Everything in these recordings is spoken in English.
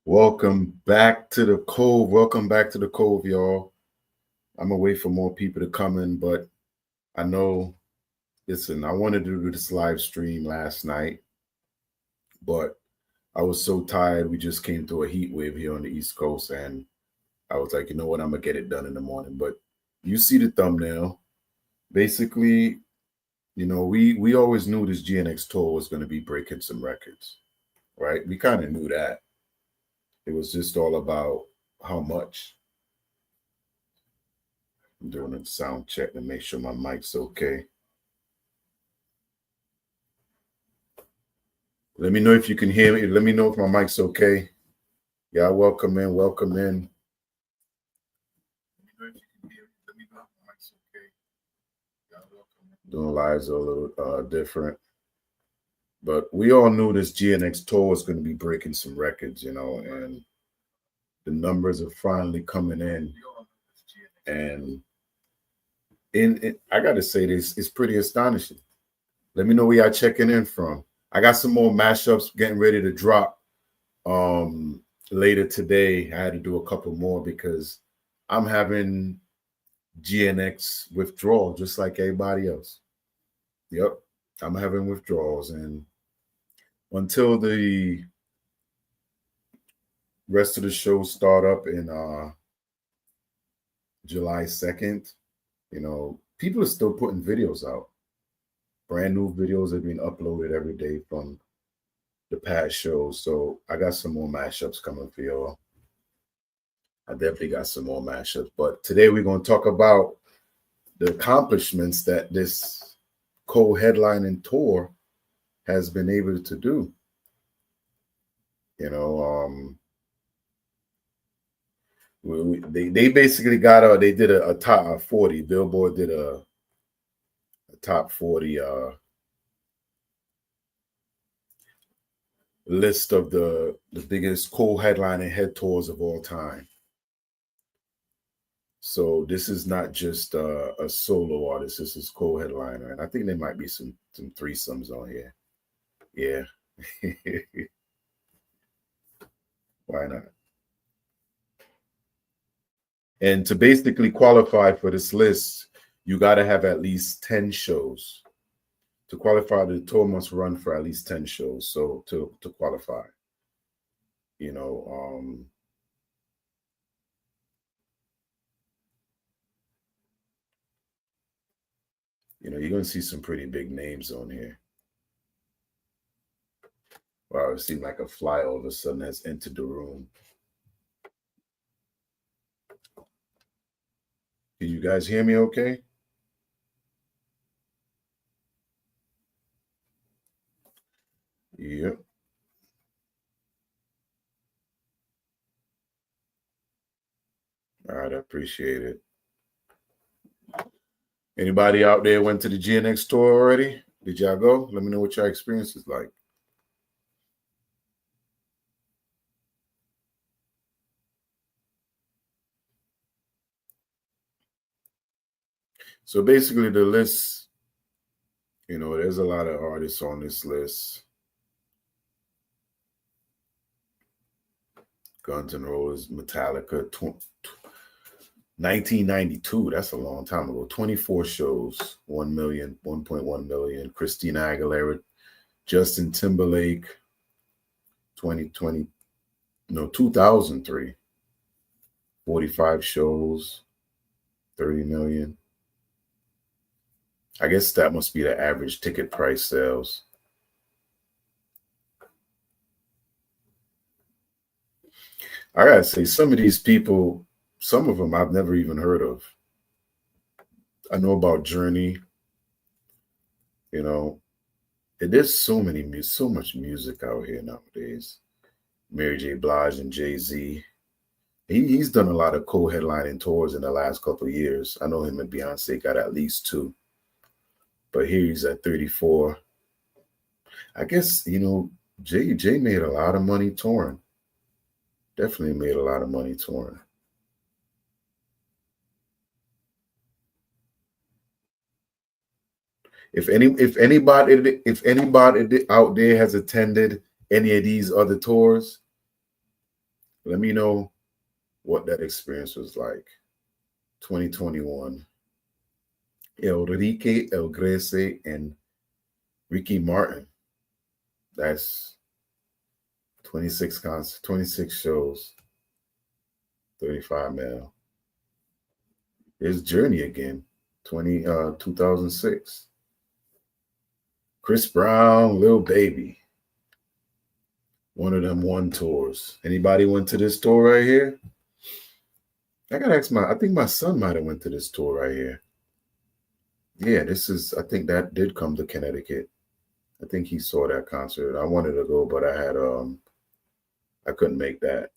Welcome back to the Cove. Welcome back to the Cove, y'all. I'm gonna wait for more people to come in, but I know, listen, I wanted to do this live stream last night, but I was so tired. We just came through a heat wave here on the East Coast, and I was like, you know what, I'm gonna get it done in the morning. But you see the thumbnail. Basically, we always knew this GNX tour was gonna be breaking some records, right? We kind of knew that. It was just all about how much. I'm doing a sound check to make sure my mic's okay. Let me know if you can hear me. Let me know if my mic's okay. Yeah, welcome in. Welcome in. Doing lives are a little different. But we all knew this GNX tour was going to be breaking some records, and the numbers are finally coming in. And I got to say this, it's pretty astonishing. Let me know where y'all checking in from. I got some more mashups getting ready to drop later today. I had to do a couple more because I'm having GNX withdrawal just like everybody else. Yep, I'm having withdrawals, and until the rest of the show start up in July 2nd, people are still putting videos out. Brand new videos are being uploaded every day from the past shows. So I got some more mashups coming for y'all. I definitely got some more mashups. But today we're going to talk about the accomplishments that this co-headlining tour has been able to do. They basically got they did a top 40. Billboard did a top 40 list of the biggest co-headlining head tours of all time. So this is not just a solo artist. This is co-headliner, and I think there might be some threesomes on here. Yeah. Why not? And to basically qualify for this list, you got to have at least 10 shows. To qualify, the tour must run for at least 10 shows. So to qualify, you're going to see some pretty big names on here. Wow, it seemed like a fly all of a sudden has entered the room. Can you guys hear me okay? Yep. All right, I appreciate it. Anybody out there went to the GNX tour already? Did y'all go? Let me know what your experience is like. So basically the list, there's a lot of artists on this list. Guns N' Roses, Metallica, 1992, that's a long time ago. 24 shows, 1 million, 1.1 million. Christina Aguilera, Justin Timberlake, 2003. 45 shows, 30 million. I guess that must be the average ticket price sales. I gotta say, some of these people, some of them I've never even heard of. I know about Journey. There's so much music out here nowadays. Mary J. Blige and Jay-Z. He's done a lot of co-headlining tours in the last couple of years. I know him and Beyonce got at least 2. But here he's at 34. I guess, Jay made a lot of money touring. Definitely made a lot of money touring. If anybody out there has attended any of these other tours, Let me know what that experience was like. 2021. Enrique El Grece and Ricky Martin. That's 26 concerts, 26 shows, 35 mil. His Journey again, 2006. Chris Brown, Lil Baby. One of them one tours. Anybody went to this tour right here? I gotta ask I think my son might have went to this tour right here. Yeah, I think that did come to Connecticut. I think he saw that concert. I wanted to go, but I couldn't make that.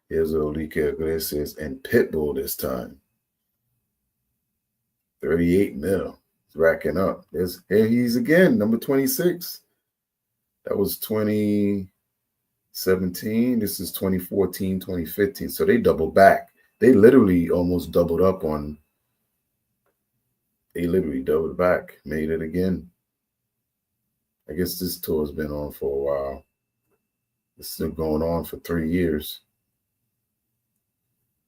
Here's Enrique Iglesias and Pitbull this time. 38 mil. It's racking up. Here he's again, number 26. That was 2017. This is 2014, 2015. So they doubled back. They literally almost doubled up on. They literally doubled back, made it again. I guess this tour's been on for a while. It's still going on for 3 years.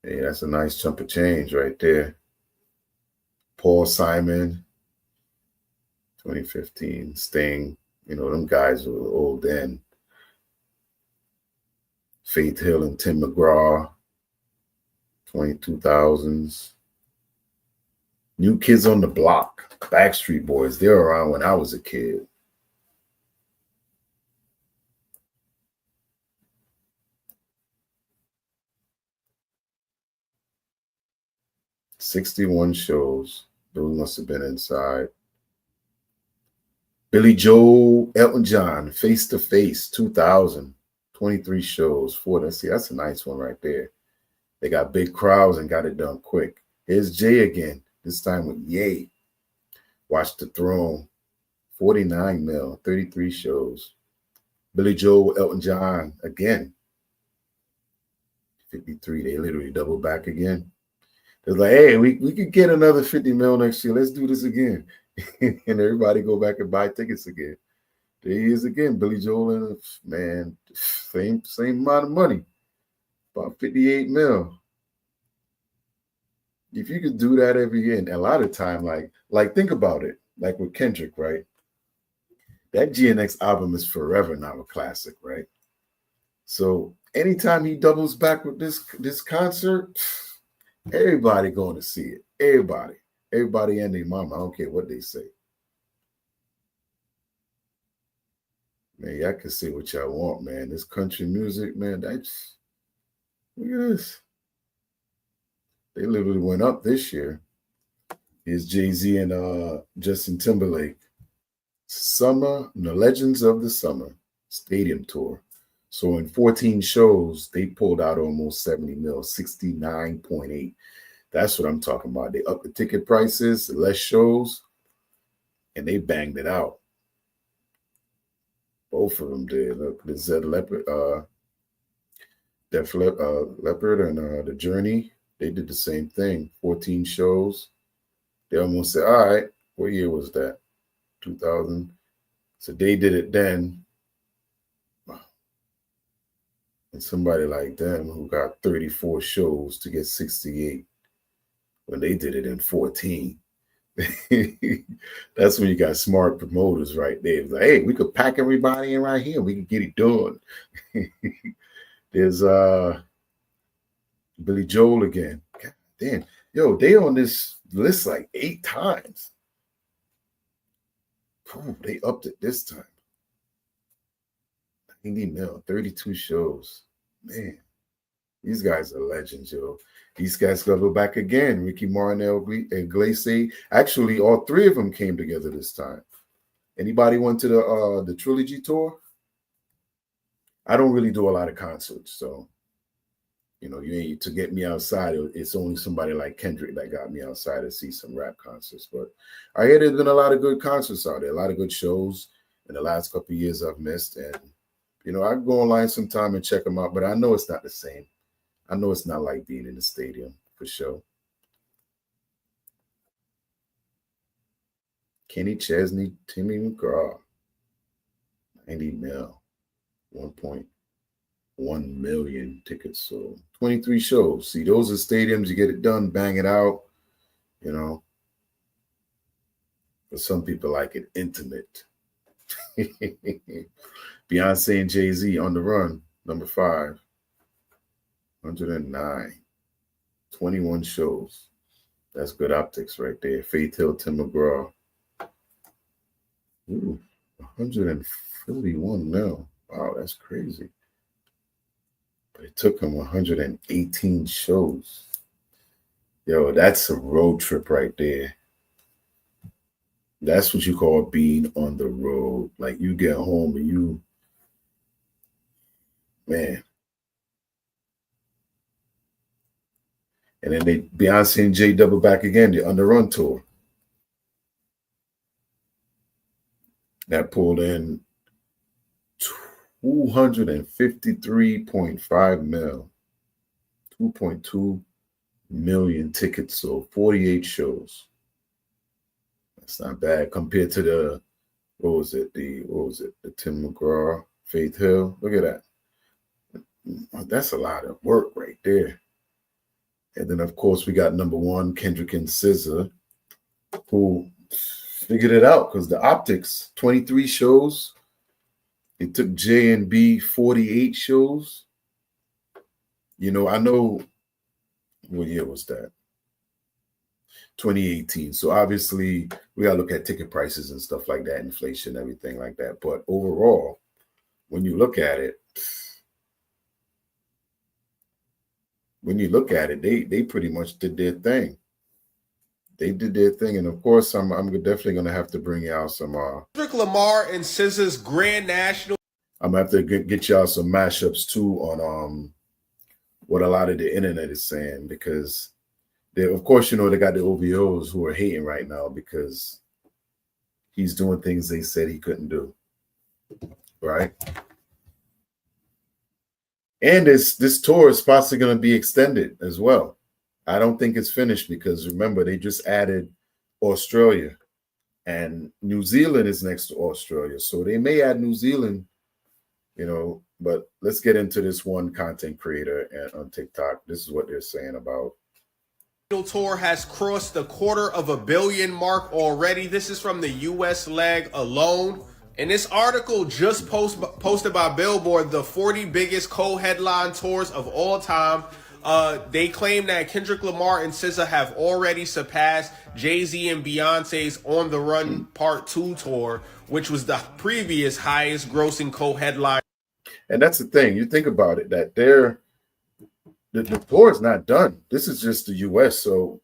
Hey, that's a nice chunk of change right there. Paul Simon, 2015. Sting, them guys were old then. Faith Hill and Tim McGraw, 2000s. New Kids on the Block, Backstreet Boys. They were around when I was a kid. "61 shows. Those must have been inside. Billy Joel, Elton John, Face to Face, 2000. 23 shows. That's a nice one right there. They got big crowds and got it done quick. Here's Jay again, this time with Ye. Watch the Throne, 49 mil, 33 shows. Billy Joel, Elton John again, 53. They literally double back again. They're like, hey, we could get another 50 mil next year. Let's do this again. And everybody go back and buy tickets again. There he is again, Billy Joel, and man, same amount of money, about 58 mil. If you could do that every year, and a lot of time, like think about it, like with Kendrick, right? That GNX album is forever now a classic, right? So anytime he doubles back with this concert, everybody going to see it. Everybody and their mama. I don't care what they say. Man, y'all can say what y'all want, man. This country music, man, look at this. They literally went up this year. Here's Jay-Z and Justin Timberlake. The Legends of the Summer Stadium Tour. So in 14 shows, they pulled out almost 70 mil, 69.8. That's what I'm talking about. They upped the ticket prices, less shows, and they banged it out. Both of them did. Look, the Zed Leopard, Def Leppard and The Journey, they did the same thing. 14 shows. They almost said, all right, what year was that? 2000. So they did it then. Wow. And somebody like them who got 34 shows to get 68 when they did it in 14. That's when you got smart promoters right there. It's like, hey, we could pack everybody in right here. We could get it done. There's Billy Joel again. God damn. Yo, they on this list like 8 times. Ooh, they upped it this time. 90 mil, 32 shows. Man, these guys are legends, yo. These guys got to go back again. Ricky Martin and Glace. Actually, all 3 of them came together this time. Anybody went to the Trilogy tour? I don't really do a lot of concerts, so you ain't to get me outside. It's only somebody like Kendrick that got me outside to see some rap concerts. But I hear there's been a lot of good concerts out there, a lot of good shows in the last couple of years I've missed, and I go online sometime and check them out. But I know it's not the same. I know it's not like being in the stadium for sure. Kenny Chesney, Timmy McGraw. 90 mil, 1.1 million tickets sold. 23 shows. See, those are stadiums. You get it done, bang it out. You know, but some people like it intimate. Beyonce and Jay-Z on the run, number 5, 109, 21 shows. That's good optics right there. Faith Hill, Tim McGraw. Ooh, 141 now. Wow, that's crazy. But it took him 118 shows. Yo, that's a road trip right there. That's what you call being on the road. Like you get home and you, man. And then Beyonce and Jay double back again, the On the Run tour. That pulled in 253.5 mil, 2.2 million tickets sold, 48 shows. That's not bad compared to the, what was it? The Tim McGraw, Faith Hill. Look at that. That's a lot of work right there. And then, of course, we got number 1, Kendrick and SZA, who figured it out because the optics, 23 shows. It took J&B 48 shows. You know, I know, what year was that? 2018. So obviously, we got to look at ticket prices and stuff like that, inflation, everything like that. But overall, when you look at it, they pretty much did their thing. They did their thing, and of course, I'm definitely gonna have to bring y'all some Kendrick Lamar and SZA's Grand National. I'm gonna have to get y'all some mashups too on what a lot of the internet is saying, because they, of course, you know, they got the OVOs who are hating right now because he's doing things they said he couldn't do, right? And this tour is possibly going to be extended as well. I don't think it's finished because remember, they just added Australia and New Zealand is next to Australia. So they may add New Zealand, you know, but let's get into this one content creator on TikTok. This is what they're saying about. Tour has crossed the 250 million mark already. This is from the US leg alone. And this article just posted by Billboard, the 40 biggest co-headline tours of all time. They claim that Kendrick Lamar and SZA have already surpassed Jay-Z and Beyonce's On the Run Part 2 tour, which was the previous highest grossing co-headline. And that's the thing. You think about it, that the tour is not done. This is just the US, so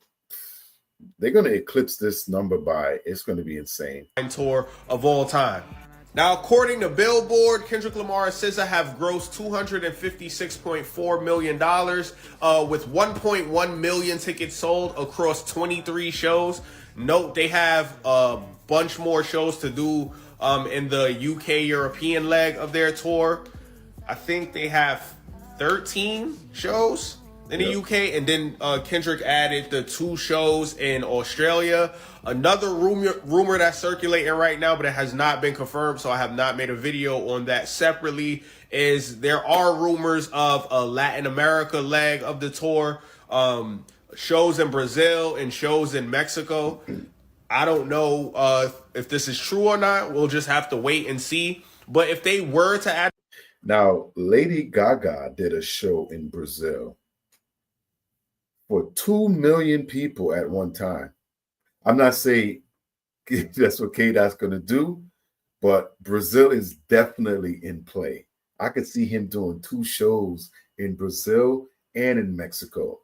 they're going to eclipse this number by, it's going to be insane. Tour of all time. Now, according to Billboard, Kendrick Lamar and SZA have grossed $256.4 million with 1.1 million tickets sold across 23 shows. Note they have a bunch more shows to do in the UK European leg of their tour. I think they have 13 shows in the UK, and then Kendrick added the 2 shows in Australia. Another rumor that's circulating right now, but it has not been confirmed, so I have not made a video on that separately, is there are rumors of a Latin America leg of the tour, shows in Brazil and shows in Mexico. I don't know if this is true or not. We'll just have to wait and see. But if they were to add... Now, Lady Gaga did a show in Brazil for 2 million people at one time. I'm not saying that's what K-Dot's going to do, but Brazil is definitely in play. I could see him doing 2 shows in Brazil and in Mexico.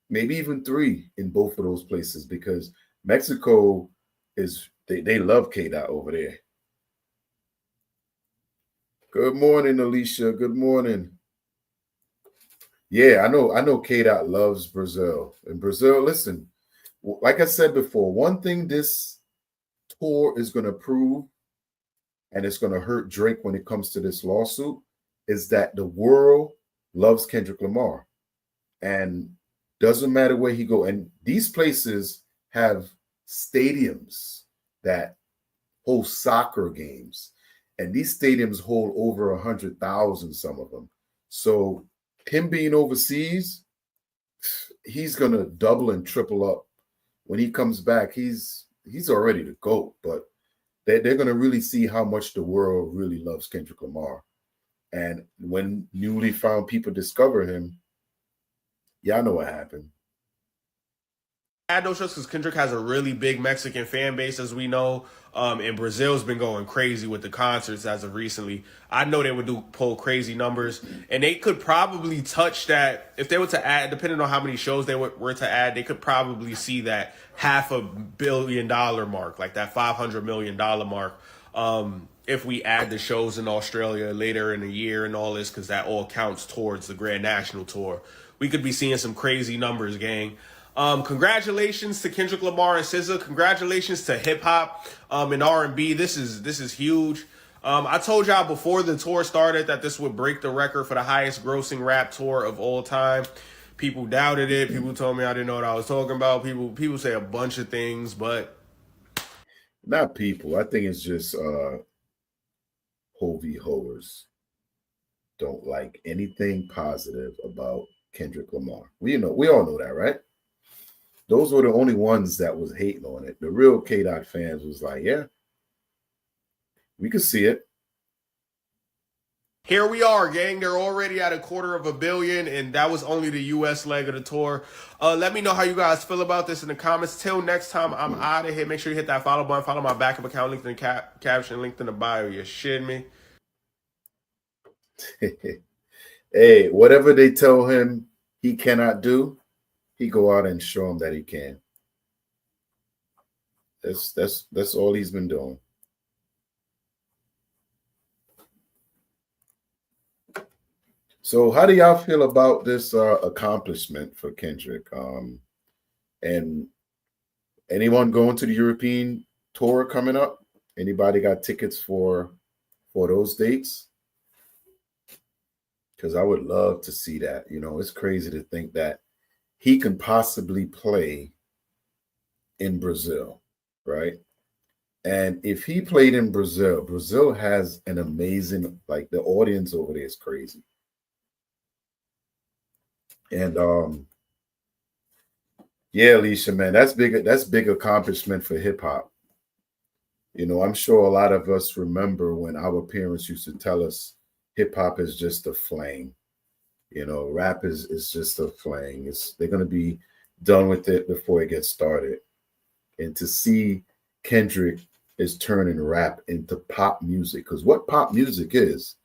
Maybe even 3 in both of those places, because Mexico is, they love K-Dot over there. Good morning, Alicia. Good morning. Yeah, I know K-Dot loves Brazil. And Brazil, listen, like I said before, one thing this tour is going to prove, and it's going to hurt Drake when it comes to this lawsuit, is that the world loves Kendrick Lamar. And doesn't matter where he go. And these places have stadiums that host soccer games. And these stadiums hold over 100,000, some of them. So him being overseas, he's gonna double and triple up. When he comes back, he's already the GOAT, but they're gonna really see how much the world really loves Kendrick Lamar. And when newly found people discover him, y'all know what happened. Add those shows because Kendrick has a really big Mexican fan base, as we know. And Brazil's been going crazy with the concerts as of recently. I know they would pull crazy numbers, and they could probably touch that if they were to add, depending on how many shows they were to add, they could probably see that $500 million mark, like that $500 million mark. If we add the shows in Australia later in the year and all this, because that all counts towards the Grand National Tour, we could be seeing some crazy numbers, gang. Congratulations to Kendrick Lamar and SZA. Congratulations to hip hop and R&B. This is huge. I told y'all before the tour started that this would break the record for the highest grossing rap tour of all time. People doubted it. People told me I didn't know what I was talking about. People say a bunch of things, but not people. I think it's just Hovey hoers don't like anything positive about Kendrick Lamar. We all know that, right? Those were the only ones that was hating on it. The real K-Dot fans was like, yeah, we could see it. Here we are, gang. They're already at $250 million, and that was only the U.S. leg of the tour. Let me know how you guys feel about this in the comments. Till next time, I'm out of here. Make sure you hit that follow button. Follow my backup account, linked in the caption, linked in the bio. You shitting me? Hey, whatever they tell him he cannot do, he go out and show him that he can. That's all he's been doing. So how do y'all feel about this accomplishment for Kendrick? And anyone going to the European tour coming up? Anybody got tickets for those dates? Because I would love to see that. It's crazy to think that he can possibly play in Brazil, right? And if he played in Brazil, Brazil has an amazing, like, the audience over there is crazy. And yeah, Alicia, man, that's big accomplishment for hip hop. I'm sure a lot of us remember when our parents used to tell us hip hop is just a fling. Rap is just a fling. They're gonna be done with it before it gets started. And to see Kendrick is turning rap into pop music, because what pop music is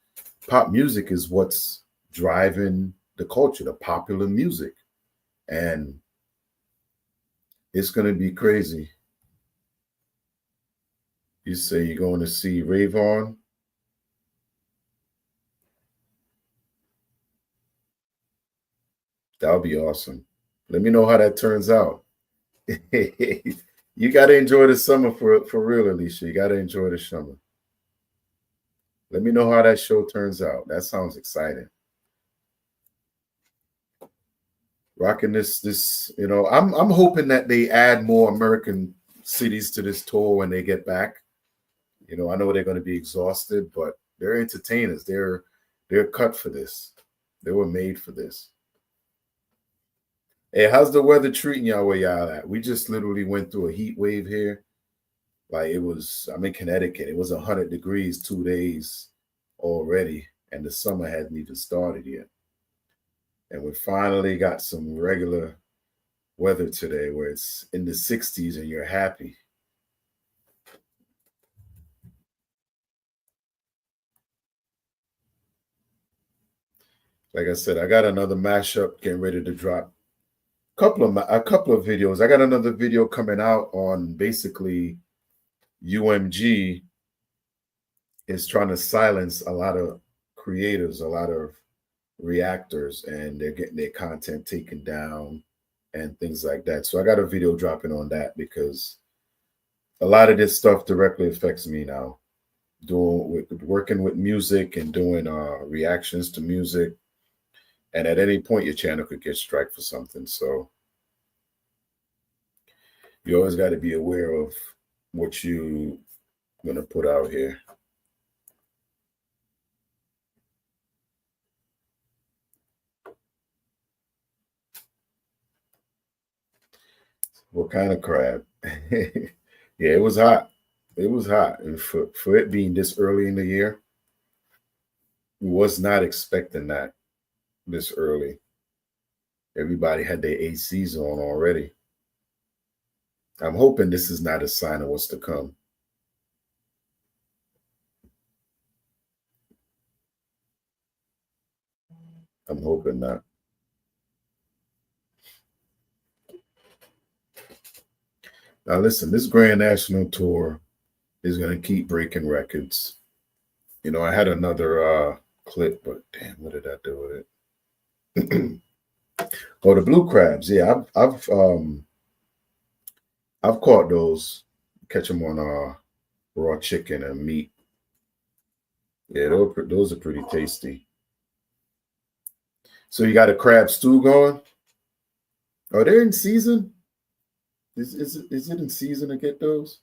what's driving the culture, the popular music. And it's going to be crazy. You say you're going to see Rayvon? That'll be awesome. Let me know how that turns out. You got to enjoy the summer for real, Alicia. You got to enjoy the summer. Let me know how that show turns out. That sounds exciting. Rocking this, I'm hoping that they add more American cities to this tour when they get back. I know they're going to be exhausted, but they're entertainers. They're cut for this. They were made for this. Hey, how's the weather treating y'all where y'all at? We just literally went through a heat wave here. Like I'm in Connecticut. It was 100 degrees 2 days already, and the summer hadn't even started yet. And we finally got some regular weather today where it's in the 60s and you're happy. Like I said, I got another mashup getting ready to drop. A couple of videos. I got another video coming out on basically UMG is trying to silence a lot of creators, a lot of reactors, and they're getting their content taken down and things like that. So I got a video dropping on that because a lot of this stuff directly affects me now. Working with music and doing reactions to music, and at any point your channel could get striked for something. So you always got to be aware of what you're gonna put out here. What kind of crab? Yeah, it was hot. It was hot. And for it being this early in the year, was not expecting that this early. Everybody had their ACs on already. I'm hoping this is not a sign of what's to come. I'm hoping not. Now, listen, this Grand National Tour is going to keep breaking records. You know, I had another clip, but damn, what did I do with it? Oh, the blue crabs. Yeah, I've caught those. Catch them on raw chicken and meat. Yeah, those are pretty tasty. So you got a crab stew going? Are they in season? Is it in season to get those?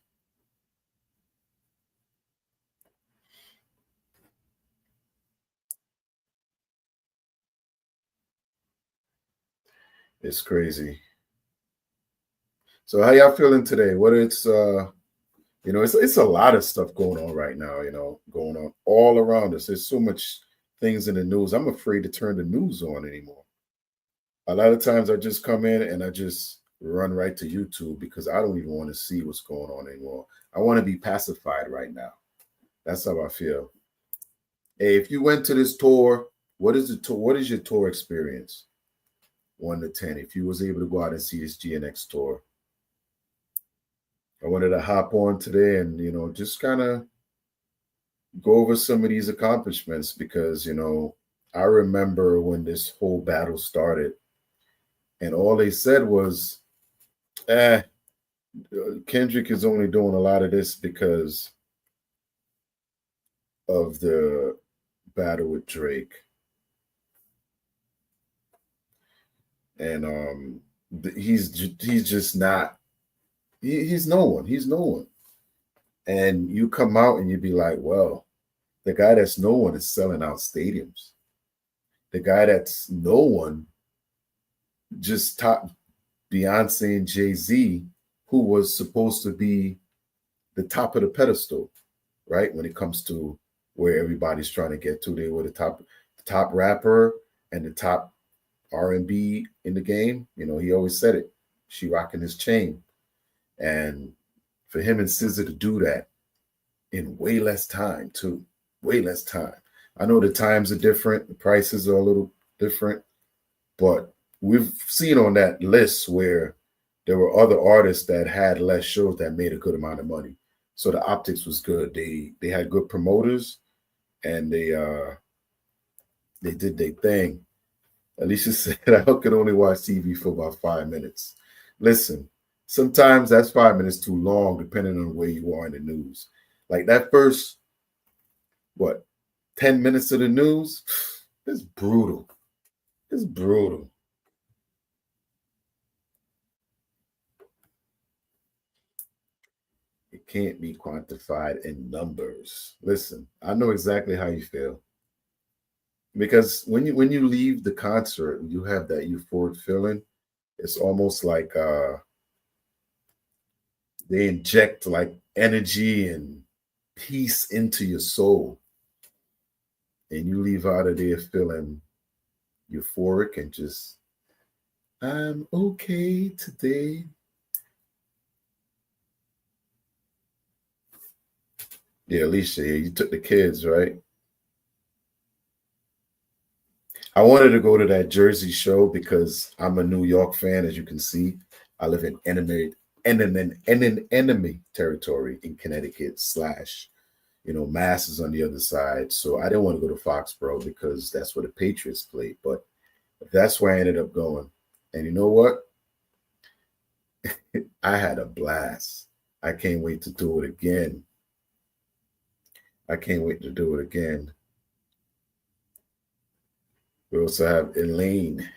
It's crazy. So how y'all feeling today? What it's you know, it's a lot of stuff going on right now, you know, going on all around us. There's so much things in the news. I'm afraid to turn the news on anymore. A lot of times I just come in and I just run right to YouTube because I don't even want to see what's going on anymore. I want to be pacified right now. That's how I feel. Hey, if you went to this tour, what is the tour? What is your tour experience? 1 to 10. If you was able to go out and see this GNX tour, I wanted to hop on today and just kind of go over some of these accomplishments because I remember when this whole battle started, and all they said was, Kendrick is only doing a lot of this because of the battle with Drake. And he's just not. He's no one. He's no one. And you come out and you be like, well, the guy that's no one is selling out stadiums. The guy that's no one just topped Beyonce and Jay-Z, who was supposed to be the top of the pedestal, right? When it comes to where everybody's trying to get to, they were the top rapper and the top R&B in the game. He always said it. She rocking his chain. And for him and SZA to do that in way less time, too. Way less time. I know the times are different. The prices are a little different. But we've seen on that list where there were other artists that had less shows that made a good amount of money. So the optics was good. They had good promoters, and they did their thing. Alicia said, I could only watch TV for about 5 minutes. Listen, sometimes that's 5 minutes too long, depending on where you are in the news. Like that first, 10 minutes of the news, it's brutal. It's brutal. It can't be quantified in numbers. Listen, I know exactly how you feel. Because when you leave the concert, you have that euphoric feeling. It's almost like they inject like energy and peace into your soul. And you leave out of there feeling euphoric and just, I'm okay today. Yeah, Alicia, you took the kids, right? I wanted to go to that Jersey show because I'm a New York fan, as you can see. I live in enemy territory in Connecticut / Mass is on the other side. So I didn't want to go to Foxborough because that's where the Patriots played. But that's where I ended up going. And you know what? I had a blast. I can't wait to do it again. I can't wait to do it again. We also have Elaine.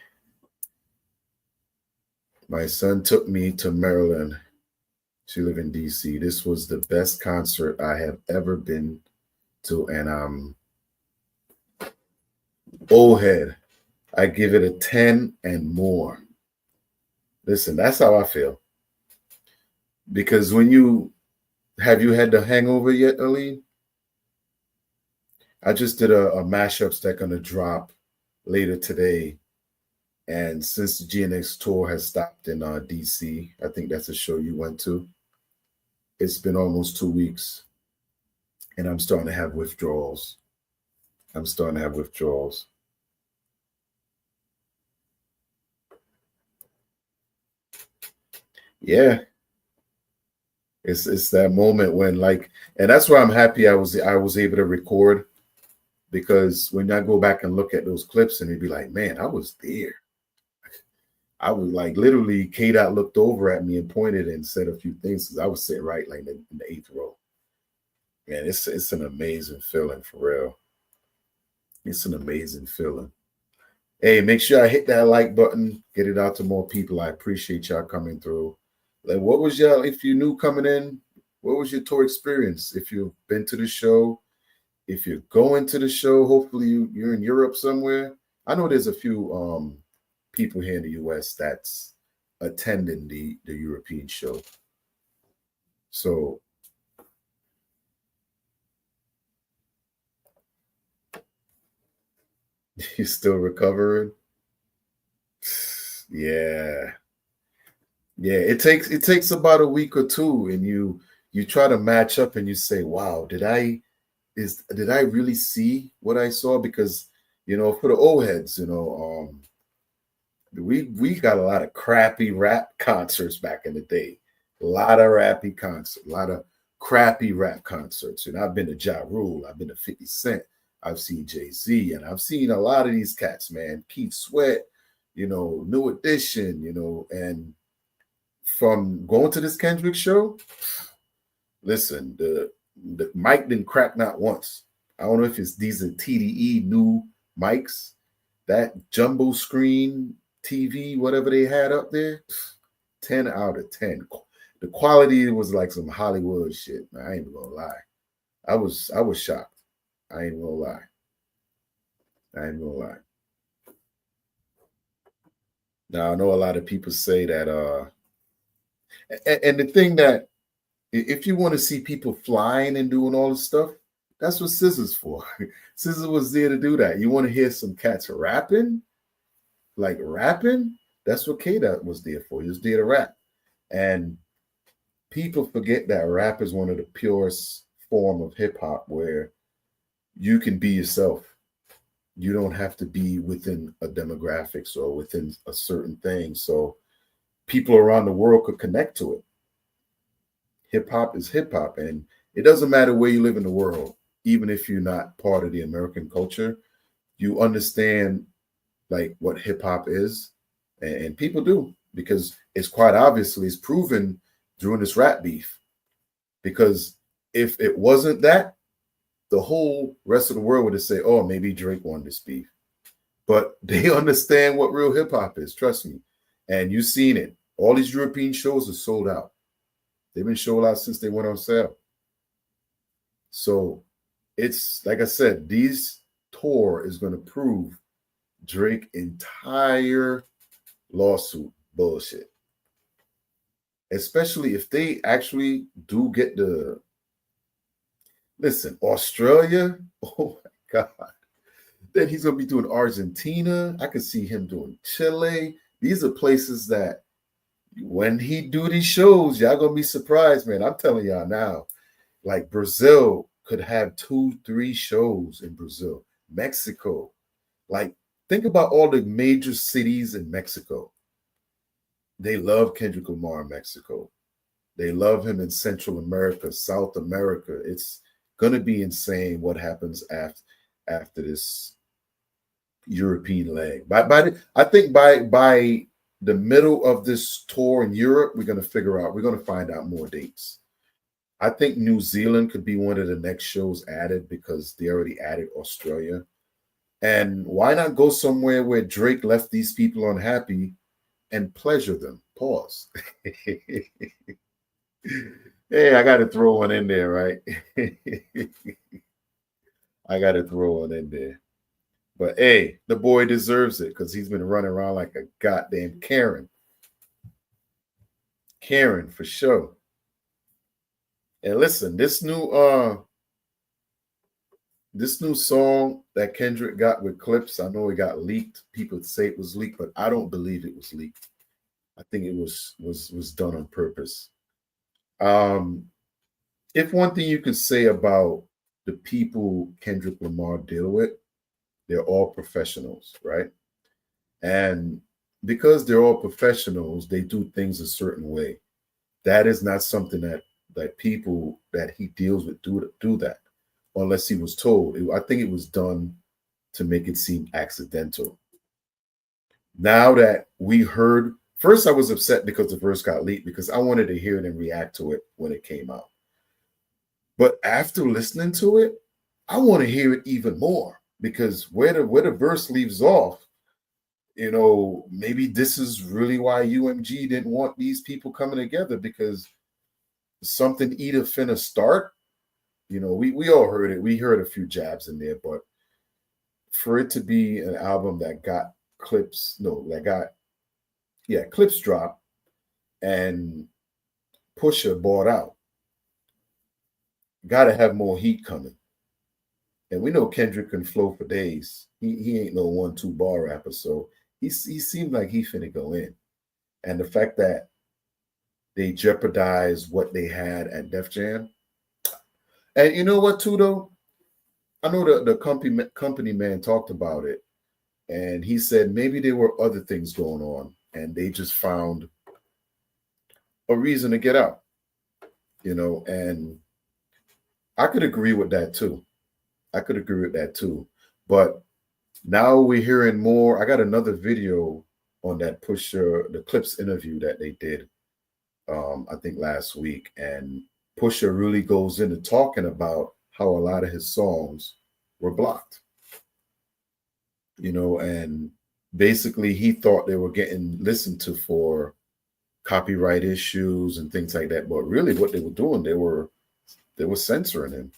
My son took me to Maryland. She lived in DC. This was the best concert I have ever been to, and I'm old head. I give it a 10 and more. Listen, that's how I feel. Because have you had the hangover yet, Aline? I just did a mashups that gonna drop later today. And since the GNX tour has stopped in DC, I think that's a show you went to. It's been almost 2 weeks, and I'm starting to have withdrawals. I'm starting to have withdrawals. Yeah, it's that moment when and that's why I'm happy I was able to record, because when I go back and look at those clips and it'd be like, man, I was there. I was like, literally, K Dot looked over at me and pointed and said a few things because I was sitting right like in the 8th row. Man, it's an amazing feeling, for real. It's an amazing feeling. Hey, make sure I hit that like button, get it out to more people. I appreciate y'all coming through. Like, what was y'all, if you're new coming in, what was your tour experience? If you've been to the show, if you're going to the show, hopefully you're in Europe somewhere. I know there's a few people here in the US that's attending the European show. So you're still recovering? Yeah. Yeah, it takes about a week or two, and you try to match up and you say, wow, did I really see what I saw? Because for the old heads, we got a lot of crappy rap concerts back in the day. A lot of rappy concerts, a lot of crappy rap concerts. And I've been to Ja Rule, I've been to 50 Cent, I've seen Jay-Z, and I've seen a lot of these cats, man. Keith Sweat, New Edition, and from going to this Kendrick show, listen, the mic didn't crack not once. I don't know if these are TDE new mics, that jumbo screen TV, whatever they had up there, 10 out of 10. The quality was like some Hollywood shit. Man, I ain't even gonna lie. I was shocked. I ain't gonna lie. I ain't gonna lie. Now I know a lot of people say that and the thing that if you want to see people flying and doing all this stuff, that's what SZA's for. SZA was there to do that. You want to hear some cats rapping? Like rapping? That's what K-Dot was there for. He was there to rap. And people forget that rap is one of the purest form of hip hop where you can be yourself. You don't have to be within a demographics or within a certain thing. So people around the world could connect to it. Hip hop is hip hop, and it doesn't matter where you live in the world. Even if you're not part of the American culture, you understand like what hip hop is, and people do, because it's quite obviously it's proven during this rap beef. Because if it wasn't that, the whole rest of the world would have said, "Oh, maybe Drake won this beef," but they understand what real hip hop is. Trust me, and you've seen it. All these European shows are sold out. They've been sold out since they went on sale. So it's like I said, these tour is going to prove Drake entire lawsuit bullshit. Especially if they actually do get the Australia. Oh my God. Then he's gonna be doing Argentina. I could see him doing Chile. These are places that when he do these shows, y'all gonna be surprised, man. I'm telling y'all now. Like Brazil could have 2-3 shows in Brazil. Mexico. Like, think about all the major cities in Mexico. They love Kendrick Lamar in Mexico. They love him in Central America, South America. It's gonna be insane what happens after this European leg. I think by the middle of this tour in Europe, we're gonna find out more dates. I think New Zealand could be one of the next shows added because they already added Australia. And why not go somewhere where Drake left these people unhappy and pleasure them? Pause. Hey, I got to throw one in there, right? I got to throw one in there. But hey, the boy deserves it because he's been running around like a goddamn Karen. Karen, for sure. And listen, this new song that Kendrick got with Clips, I know it got leaked. People say it was leaked, but I don't believe it was leaked. I think it was done on purpose. Um, if one thing you can say about the people Kendrick Lamar deal with, they're all professionals, right? And because they're all professionals, they do things a certain way. That is not something that people that he deals with do that, unless he was told. I think it was done to make it seem accidental. Now that we heard, first I was upset because the verse got leaked because I wanted to hear it and react to it when it came out. But after listening to it, I want to hear it even more because where the verse leaves off, maybe this is really why UMG didn't want these people coming together because something either finna start. We all heard it. We heard a few jabs in there, but for it to be an album that got clips dropped and Pusha bought out, got to have more heat coming. And we know Kendrick can flow for days. He ain't no 1-2 bar rapper, so he seemed like he finna go in. And the fact that they jeopardized what they had at Def Jam. And you know what, too, though? I know the company man talked about it, and he said maybe there were other things going on, and they just found a reason to get out, and I could agree with that, too. But now we're hearing more. I got another video on that Pusha, the Clips interview that they did, I think last week. And Pusha really goes into talking about how a lot of his songs were blocked. And basically he thought they were getting listened to for copyright issues and things like that. But really what they were doing, they were censoring him.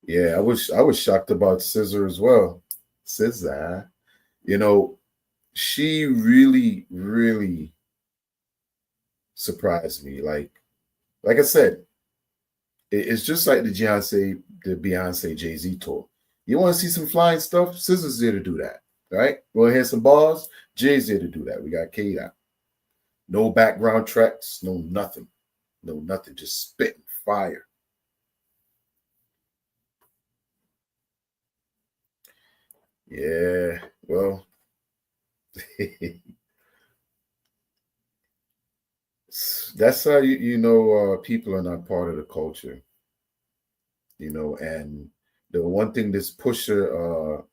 Yeah, I was shocked about SZA as well. SZA, she really, really surprised me. Like I said, it's just like the Beyonce Jay-Z tour. You want to see some flying stuff? SZA's there to do that, right? You want to hear some bars? Jay's there to do that. We got K-Dot. No background tracks, no nothing, just spitting fire. Yeah, well, that's how people are not part of the culture, and the one thing this Pusha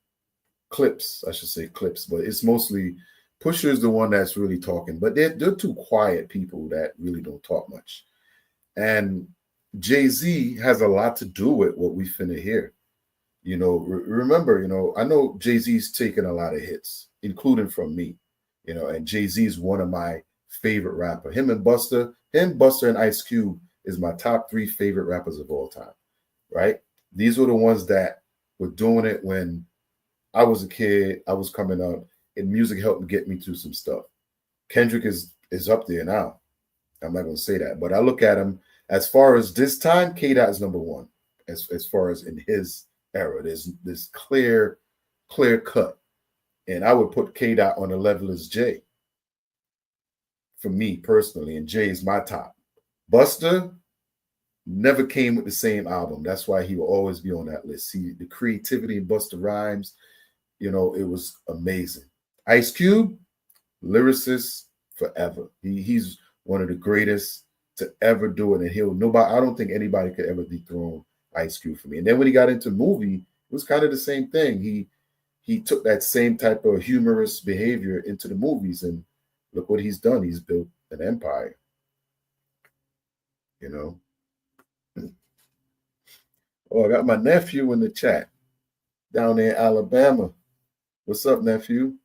Clips, I should say Clips, but it's mostly Pusha is the one that's really talking, but they're two quiet people that really don't talk much. And Jay-Z has a lot to do with what we finna hear. Remember, I know Jay-Z's taken a lot of hits, including from me, and Jay-Z is one of my favorite rapper. Him, Buster and Ice Cube is my top 3 favorite rappers of all time, right? These were the ones that were doing it when I was a kid, I was coming up, and music helped get me through some stuff. Kendrick is up there now. I'm not going to say that, but I look at him as far as this time, K-Dot is number 1 as far as in his era. There's this clear cut. And I would put K-Dot on the level as Jay. For me personally, and Jay is my top. Buster never came with the same album. That's why he will always be on that list. See, the creativity in Busta Rhymes, it was amazing. Ice Cube, lyricist forever. He's one of the greatest to ever do it. And I don't think anybody could ever dethrone Ice Cube for me. And then when he got into movie, it was kind of the same thing. He took that same type of humorous behavior into the movies, and look what he's done. He's built an empire. Oh, I got my nephew in the chat down there in Alabama. What's up, nephew?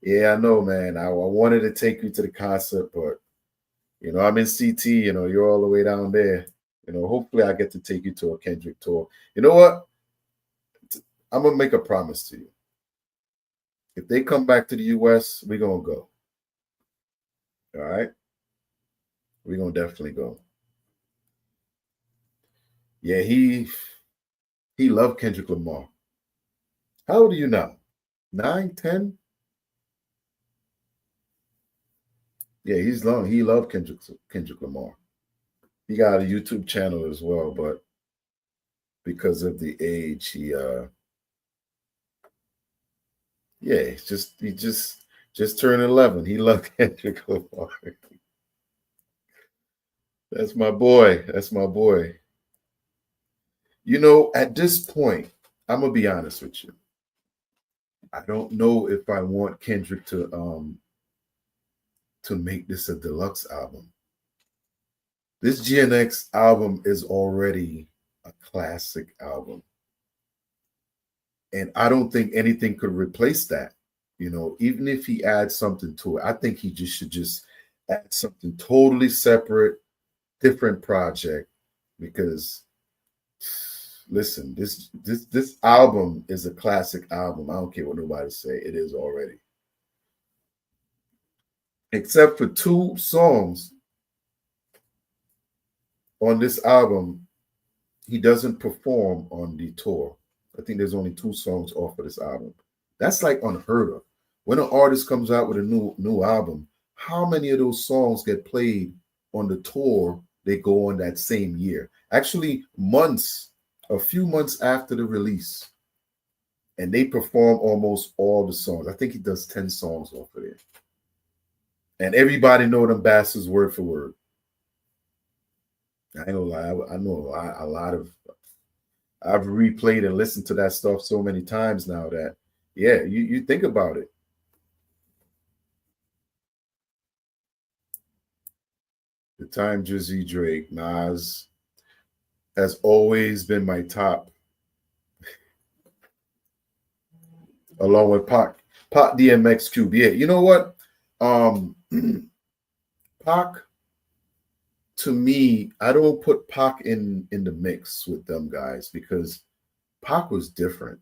Yeah, I know, man. I wanted to take you to the concert, but I'm in CT. You're all the way down there. Hopefully I get to take you to a Kendrick tour. You know what? I'm gonna make a promise to you. If they come back to the US, we're gonna go. All right. We're gonna definitely go. Yeah, he loved Kendrick Lamar. How old are you now? 9, 10? Yeah, he loved Kendrick Lamar. He got a YouTube channel as well, but because of the age, he just turned 11. He loved Kendrick Lamar. That's my boy. That's my boy. You know, at this point, I'm gonna be honest with you. I don't know if I want Kendrick to make this a deluxe album. This GNX album is already a classic album. And I don't think anything could replace that. You know, even if he adds something to it, I think he should add something totally separate, different project. Because listen, this album is a classic album. I don't care what nobody say. It is already. Except for 2 songs on this album, he doesn't perform on the tour. I think there's only 2 songs off of this album. That's like unheard of. When an artist comes out with a new album, how many of those songs get played on the tour they go on that same year? Actually, a few months after the release, and they perform almost all the songs. I think he does 10 songs off of it. And everybody know them bastards word for word. I ain't gonna lie, I know a lot of. I've replayed and listened to that stuff so many times now that, yeah, you think about it. The time Drizzy Drake, Nas has always been my top, along with Pac DMX Cube. Yeah, you know what? Pac, to me, I don't put Pac in the mix with them guys because Pac was different.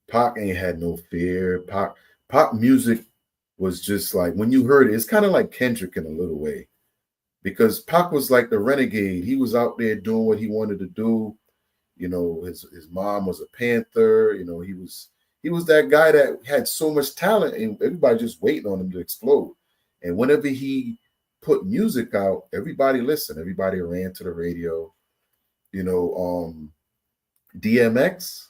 Pac ain't had no fear. Pac music was just like, when you heard it, it's kind of like Kendrick in a little way. Because Pac was like the renegade. He was out there doing what he wanted to do. You know, his mom was a Panther. You know, he was that guy that had so much talent and everybody just waiting on him to explode. And whenever he put music out, everybody listened. Everybody ran to the radio. You know, DMX.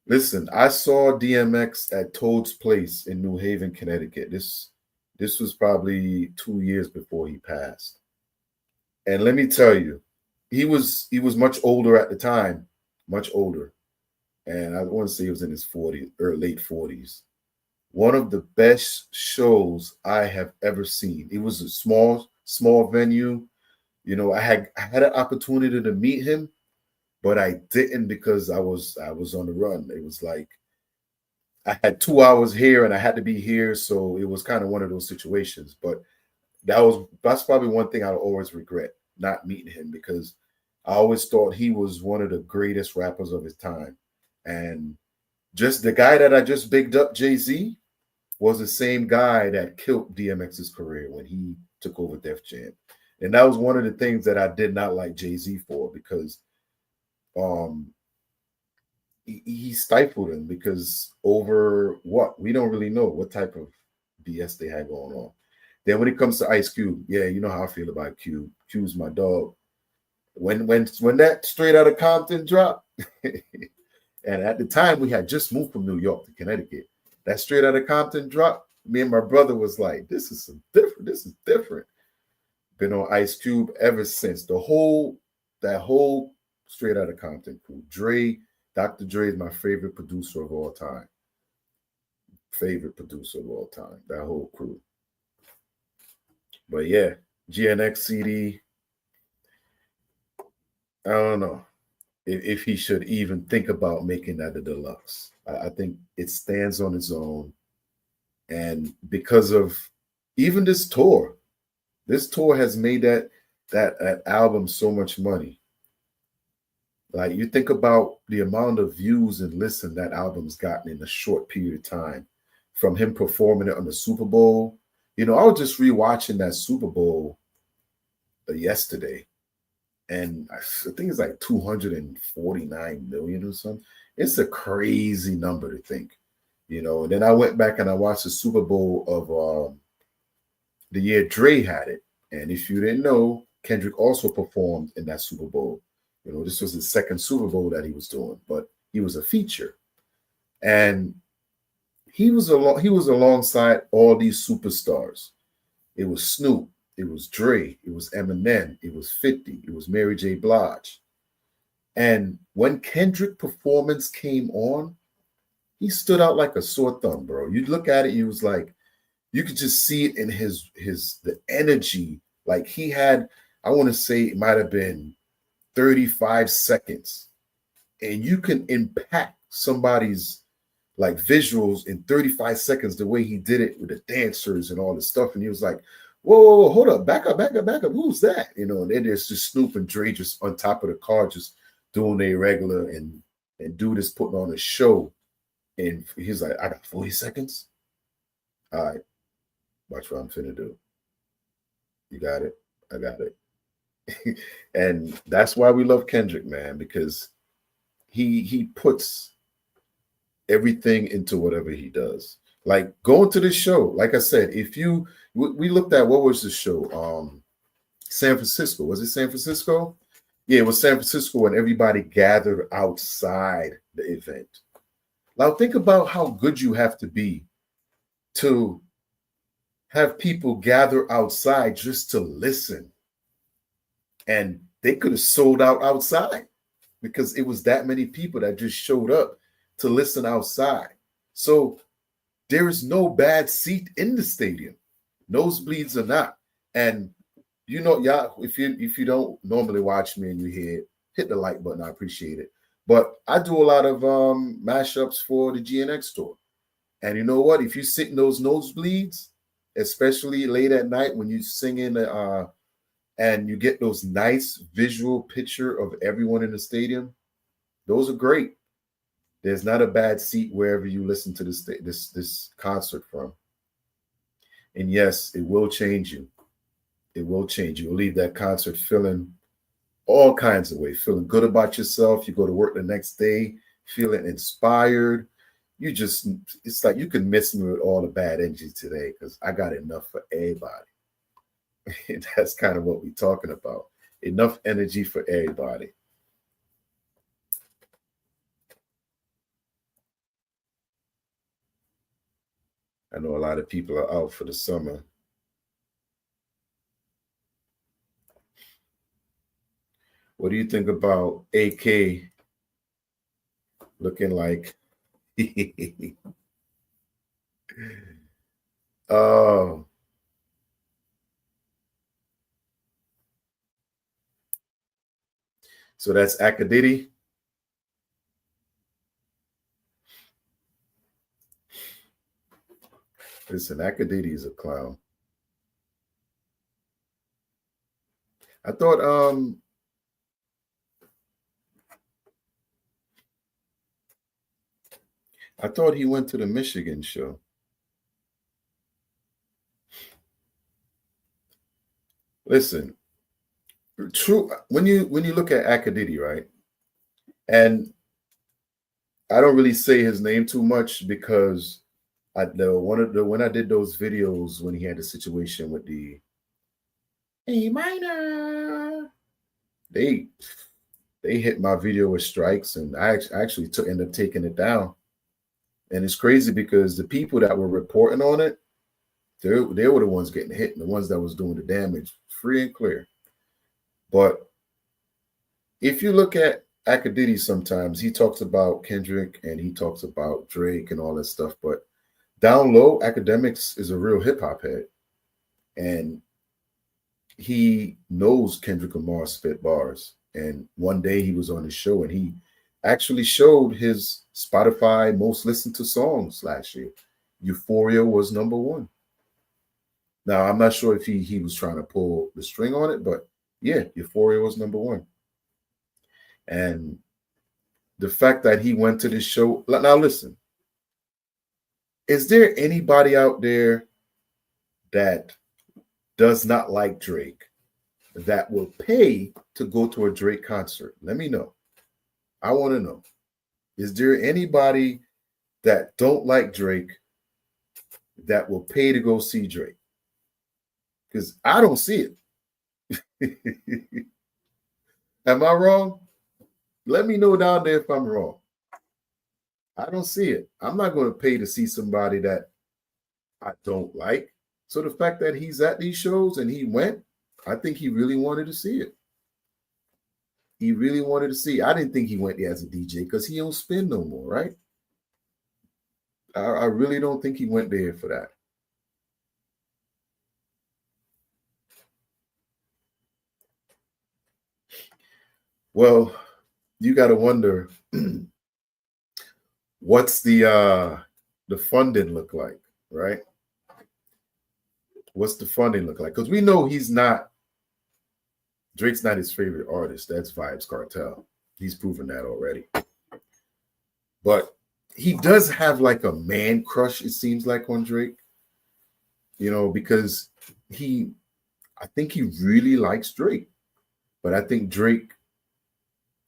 Listen, I saw DMX at Toad's Place in New Haven, Connecticut. This was probably 2 years before he passed. And let me tell you, he was much older at the time, much older. And I want to say he was in his 40s or late 40s. One of the best shows I have ever seen. It was a small venue. You know, I had an opportunity to meet him, but I didn't because I was on the run. It was like I had 2 hours here and I had to be here, so it was kind of one of those situations. But that's probably one thing I'll always regret, not meeting him, because I always thought he was one of the greatest rappers of his time. And just the guy that I just bigged up, Jay-Z, was the same guy that killed DMX's career when he took over Def Jam. And that was one of the things that I did not like Jay-Z for, because he stifled him because over what? We don't really know what type of BS they had going on. Then when it comes to Ice Cube, yeah, you know how I feel about Cube. Cube's my dog. When that Straight Outta Compton dropped, and at the time we had just moved from New York to Connecticut, that Straight Outta Compton drop, me and my brother was like, this is different. Been on Ice Cube ever since. That whole Straight Outta Compton crew. Dr. Dre is my favorite producer of all time. That whole crew. But yeah, GNX CD, I don't know if he should even think about making that a deluxe. I think it stands on its own. And because of even this tour has made that album so much money. Like you think about the amount of views and listen that album's gotten in a short period of time, from him performing it on the Super Bowl. You know, I was just rewatching that Super Bowl yesterday, and I think it's like 249 million or something. It's a crazy number to think, you know. And then I went back and I watched the Super Bowl of the year Dre had it. And if you didn't know, Kendrick also performed in that Super Bowl. You know, this was his second Super Bowl that he was doing, but he was a feature. And he was alongside all these superstars. It was Snoop, it was Dre, it was Eminem, it was 50, it was Mary J. Blige. And when Kendrick performance came on, he stood out like a sore thumb, bro. You look at it, he was like, you could just see it in his the energy. Like he had, I want to say it might have been 35 seconds, and you can impact somebody's like visuals in 35 seconds the way he did it with the dancers and all this stuff. And he was like, whoa, hold up, back up, back up, back up. Who's that? You know, and then there's just Snoop and Dre just on top of the car, just doing their regular, and dude is putting on a show. And he's like, I got 40 seconds. All right, watch what I'm finna do. You got it? I got it. And that's why we love Kendrick, man, because he puts everything into whatever he does. Like going to this show, like I said, if you we looked at, what was the show? San Francisco. Was it San Francisco? Yeah, it was San Francisco, and everybody gathered outside the event. Now think about how good you have to be to have people gather outside just to listen. And they could have sold out outside because it was that many people that just showed up to listen outside. So there is no bad seat in the stadium. Nosebleeds or not. And you know, y'all, if you don't normally watch me and you hear it, hit the like button. I appreciate it. But I do a lot of mashups for the GNX tour. And you know what? If you sit in those nosebleeds, especially late at night when you sing in and you get those nice visual picture of everyone in the stadium, those are great. There's not a bad seat wherever you listen to this concert from. And yes, it will change you. It will change you. You'll leave that concert feeling all kinds of ways, feeling good about yourself. You go to work the next day feeling inspired. It's like you can miss me with all the bad energy today because I got enough for everybody. That's kind of what we're talking about. Enough energy for everybody. I know a lot of people are out for the summer. What do you think about AK looking like? Oh. So that's Akadidi. Listen, Akadidi is a clown. I thought he went to the Michigan show. Listen, true. When you look at Akadidi, right? And I don't really say his name too much because when I did those videos when he had the situation with the A minor, they hit my video with strikes, and I actually ended up taking it down. And it's crazy because the people that were reporting on it, they were the ones getting hit, and the ones that was doing the damage, free and clear. But if you look at Akadidi, sometimes he talks about Kendrick and he talks about Drake and all that stuff. But down low, Academics is a real hip hop head. And he knows Kendrick Lamar spit bars. And one day he was on his show and he actually showed his Spotify most listened to songs last year. Euphoria was #1. Now, I'm not sure if he was trying to pull the string on it, but yeah, Euphoria was #1. And the fact that he went to this show. Now, listen, is there anybody out there that does not like Drake that will pay to go to a Drake concert? Let me know. I want to know. Is there anybody that don't like Drake that will pay to go see Drake? Because I don't see it. Am I wrong? Let me know down there if I'm wrong. I don't see it. I'm not going to pay to see somebody that I don't like. So the fact that he's at these shows and he went, I think he really wanted to see it. He really wanted to see. I didn't think he went there as a DJ because he don't spin no more, right? I really don't think he went there for that. Well, you got to wonder what's the funding look like, right? What's the funding look like? Because we know Drake's not his favorite artist. That's Vybz Kartel. He's proven that already. But he does have like a man crush, it seems like, on Drake. You know, because I think he really likes Drake. But I think Drake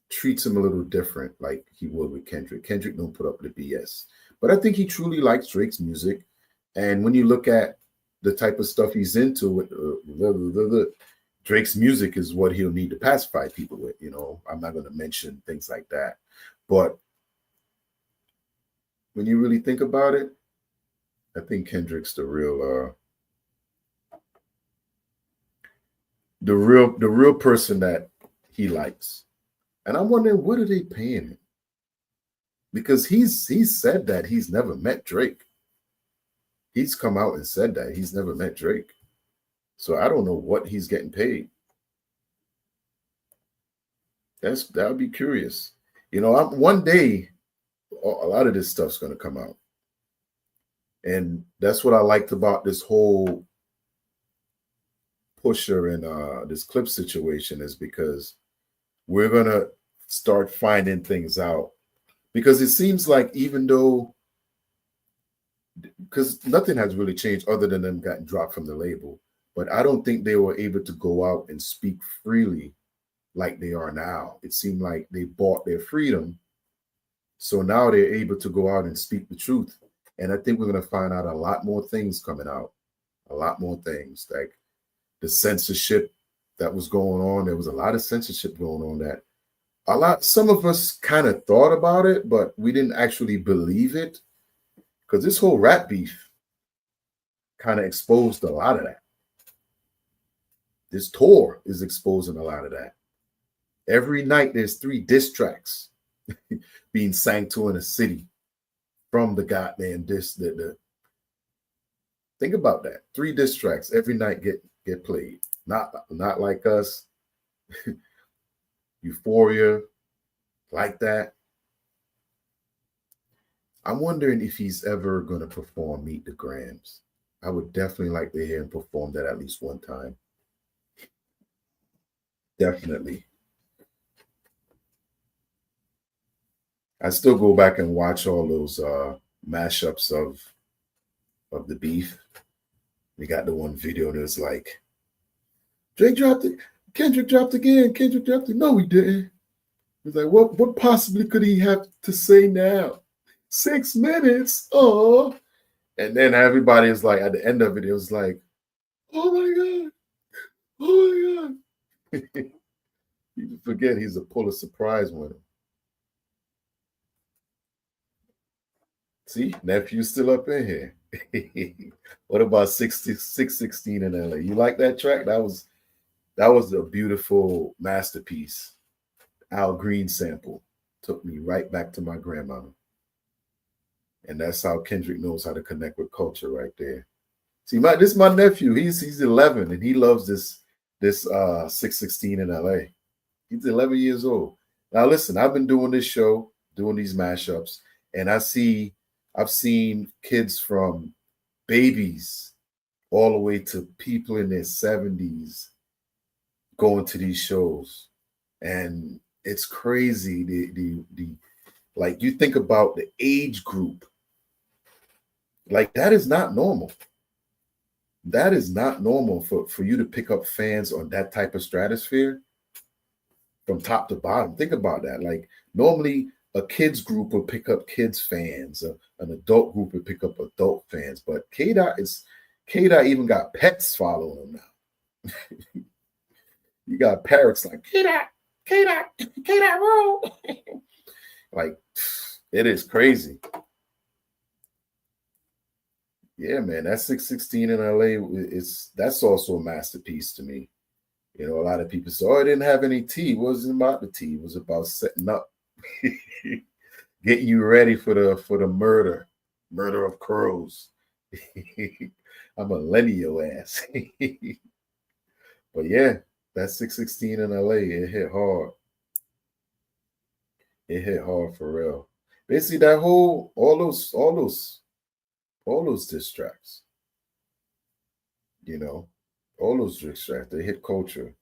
treats him a little different, like he would with Kendrick. Kendrick don't put up the BS. But I think he truly likes Drake's music. And when you look at the type of stuff he's into, Drake's music is what he'll need to pacify people with. You know, I'm not going to mention things like that. But when you really think about it, I think Kendrick's the real person that he likes. And I'm wondering, what are they paying him? Because he's said that he's never met Drake. He's come out and said that he's never met Drake. So I don't know what he's getting paid. That would be curious. You know, one day, a lot of this stuff's going to come out. And that's what I liked about this whole Pusher and this clip situation, is because we're going to start finding things out. Because it seems like, even though, because nothing has really changed other than them getting dropped from the label, but I don't think they were able to go out and speak freely like they are now. It seemed like they bought their freedom. So now they're able to go out and speak the truth. And I think we're going to find out a lot more things coming out. A lot more things. Like the censorship that was going on. There was a lot of censorship going on that some of us kind of thought about it, but we didn't actually believe it. Because this whole rap beef kind of exposed a lot of that. This tour is exposing a lot of that. Every night there's 3 diss tracks being sang to in a city from the goddamn Think about that. 3 diss tracks every night get played. Not like us. Euphoria, like that. I'm wondering if he's ever going to perform Meet the Grams. I would definitely like to hear him perform that at least one time. Definitely. I still go back and watch all those mashups of the beef. We got the one video that's like, Drake dropped it, Kendrick dropped again, Kendrick dropped it. No, he didn't. He's like, what possibly could he have to say now? 6 minutes. Oh. And then everybody is like, at the end of it, it was like, oh my God. Oh my God. You forget he's a Pulitzer Prize winner. See, nephew's still up in here. What about 616 in LA? You like that track? That was a beautiful masterpiece. Al Green sample took me right back to my grandmama. And that's how Kendrick knows how to connect with culture right there. See, this is my nephew. He's 11 and he loves this 616 in LA. He's 11 years old. Now listen, I've been doing this show, doing these mashups, and I've seen kids from babies all the way to people in their 70s going to these shows. And It's crazy. The like, you think about the age group, like that is not normal. That is not normal for you to pick up fans on that type of stratosphere from top to bottom. Think about that. Like, normally a kids group will pick up kids fans, an adult group will pick up adult fans, but K Dot even got pets following him now. You got parrots like K Dot, K Dot, K Dot roll. Like, it is crazy. Yeah, man, that 616 in LA that's also a masterpiece to me. You know, a lot of people say, "Oh, it didn't have any tea." It wasn't about the tea. It was about setting up, getting you ready for the murder of crows. I'm gonna lenny your ass. But yeah, that 616 in LA, it hit hard. It hit hard for real. Basically, that whole all those diss tracks, you know, all those diss tracks, they hit culture.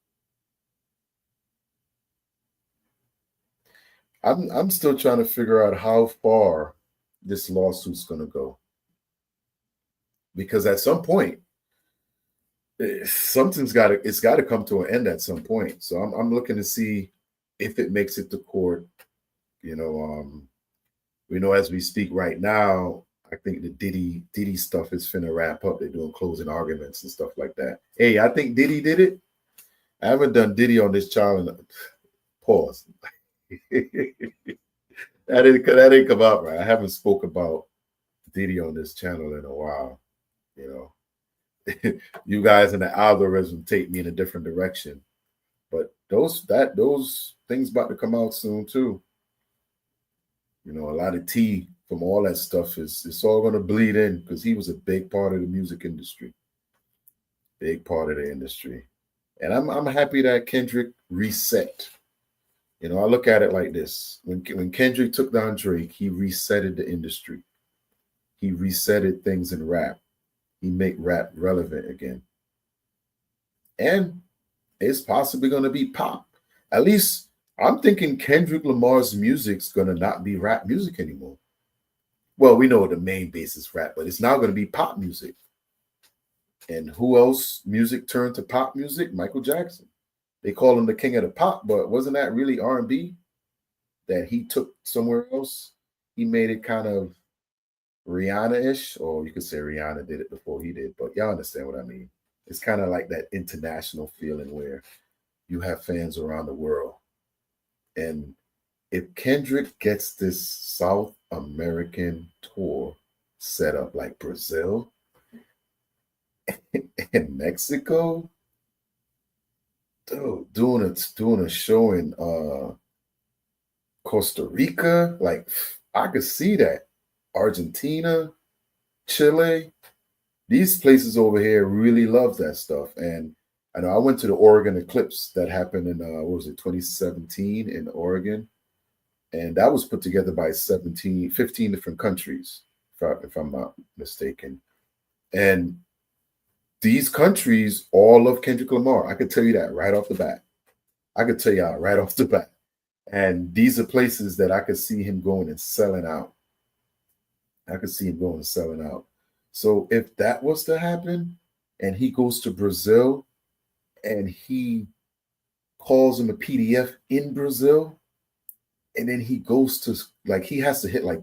I'm still trying to figure out how far this lawsuit's gonna go. Because at some point, it's gotta come to an end at some point. So I'm looking to see if it makes it to court. You know, we know as we speak right now, I think the Diddy stuff is finna wrap up. They're doing closing arguments and stuff like that. Hey, I think Diddy did it. I haven't done Diddy on this channel. Pause. that didn't come out right. I haven't spoke about Diddy on this channel in a while. You know, you guys in the algorithm take me in a different direction. But those things about to come out soon too. You know, a lot of tea from all that stuff it's all going to bleed in because he was a big part of the music industry, big part of the industry, and I'm happy that Kendrick reset. You know, I look at it like this: when Kendrick took down Drake, he resetted the industry. He resetted things in rap. He made rap relevant again, and it's possibly going to be pop. At least I'm thinking Kendrick Lamar's music's going to not be rap music anymore. Well, we know the main base is rap, but it's now going to be pop music. And who else music turned to pop music? Michael Jackson. They call him the king of the pop, but wasn't that really R&B that he took somewhere else? He made it kind of Rihanna-ish, or you could say Rihanna did it before he did, but y'all understand what I mean. It's kind of like that international feeling where you have fans around the world. And if Kendrick gets this South American tour set up like Brazil and Mexico, dude, doing a show in Costa Rica, like I could see that. Argentina, Chile, these places over here really love that stuff. And I know I went to the Oregon eclipse that happened in what was it, 2017 in Oregon. And that was put together by 15 different countries, if I'm not mistaken. And these countries all love Kendrick Lamar. I could tell you that right off the bat. And these are places that I could see him going and selling out. So if that was to happen and he goes to Brazil and he calls him a PDF in Brazil, and then he goes to, like, he has to hit like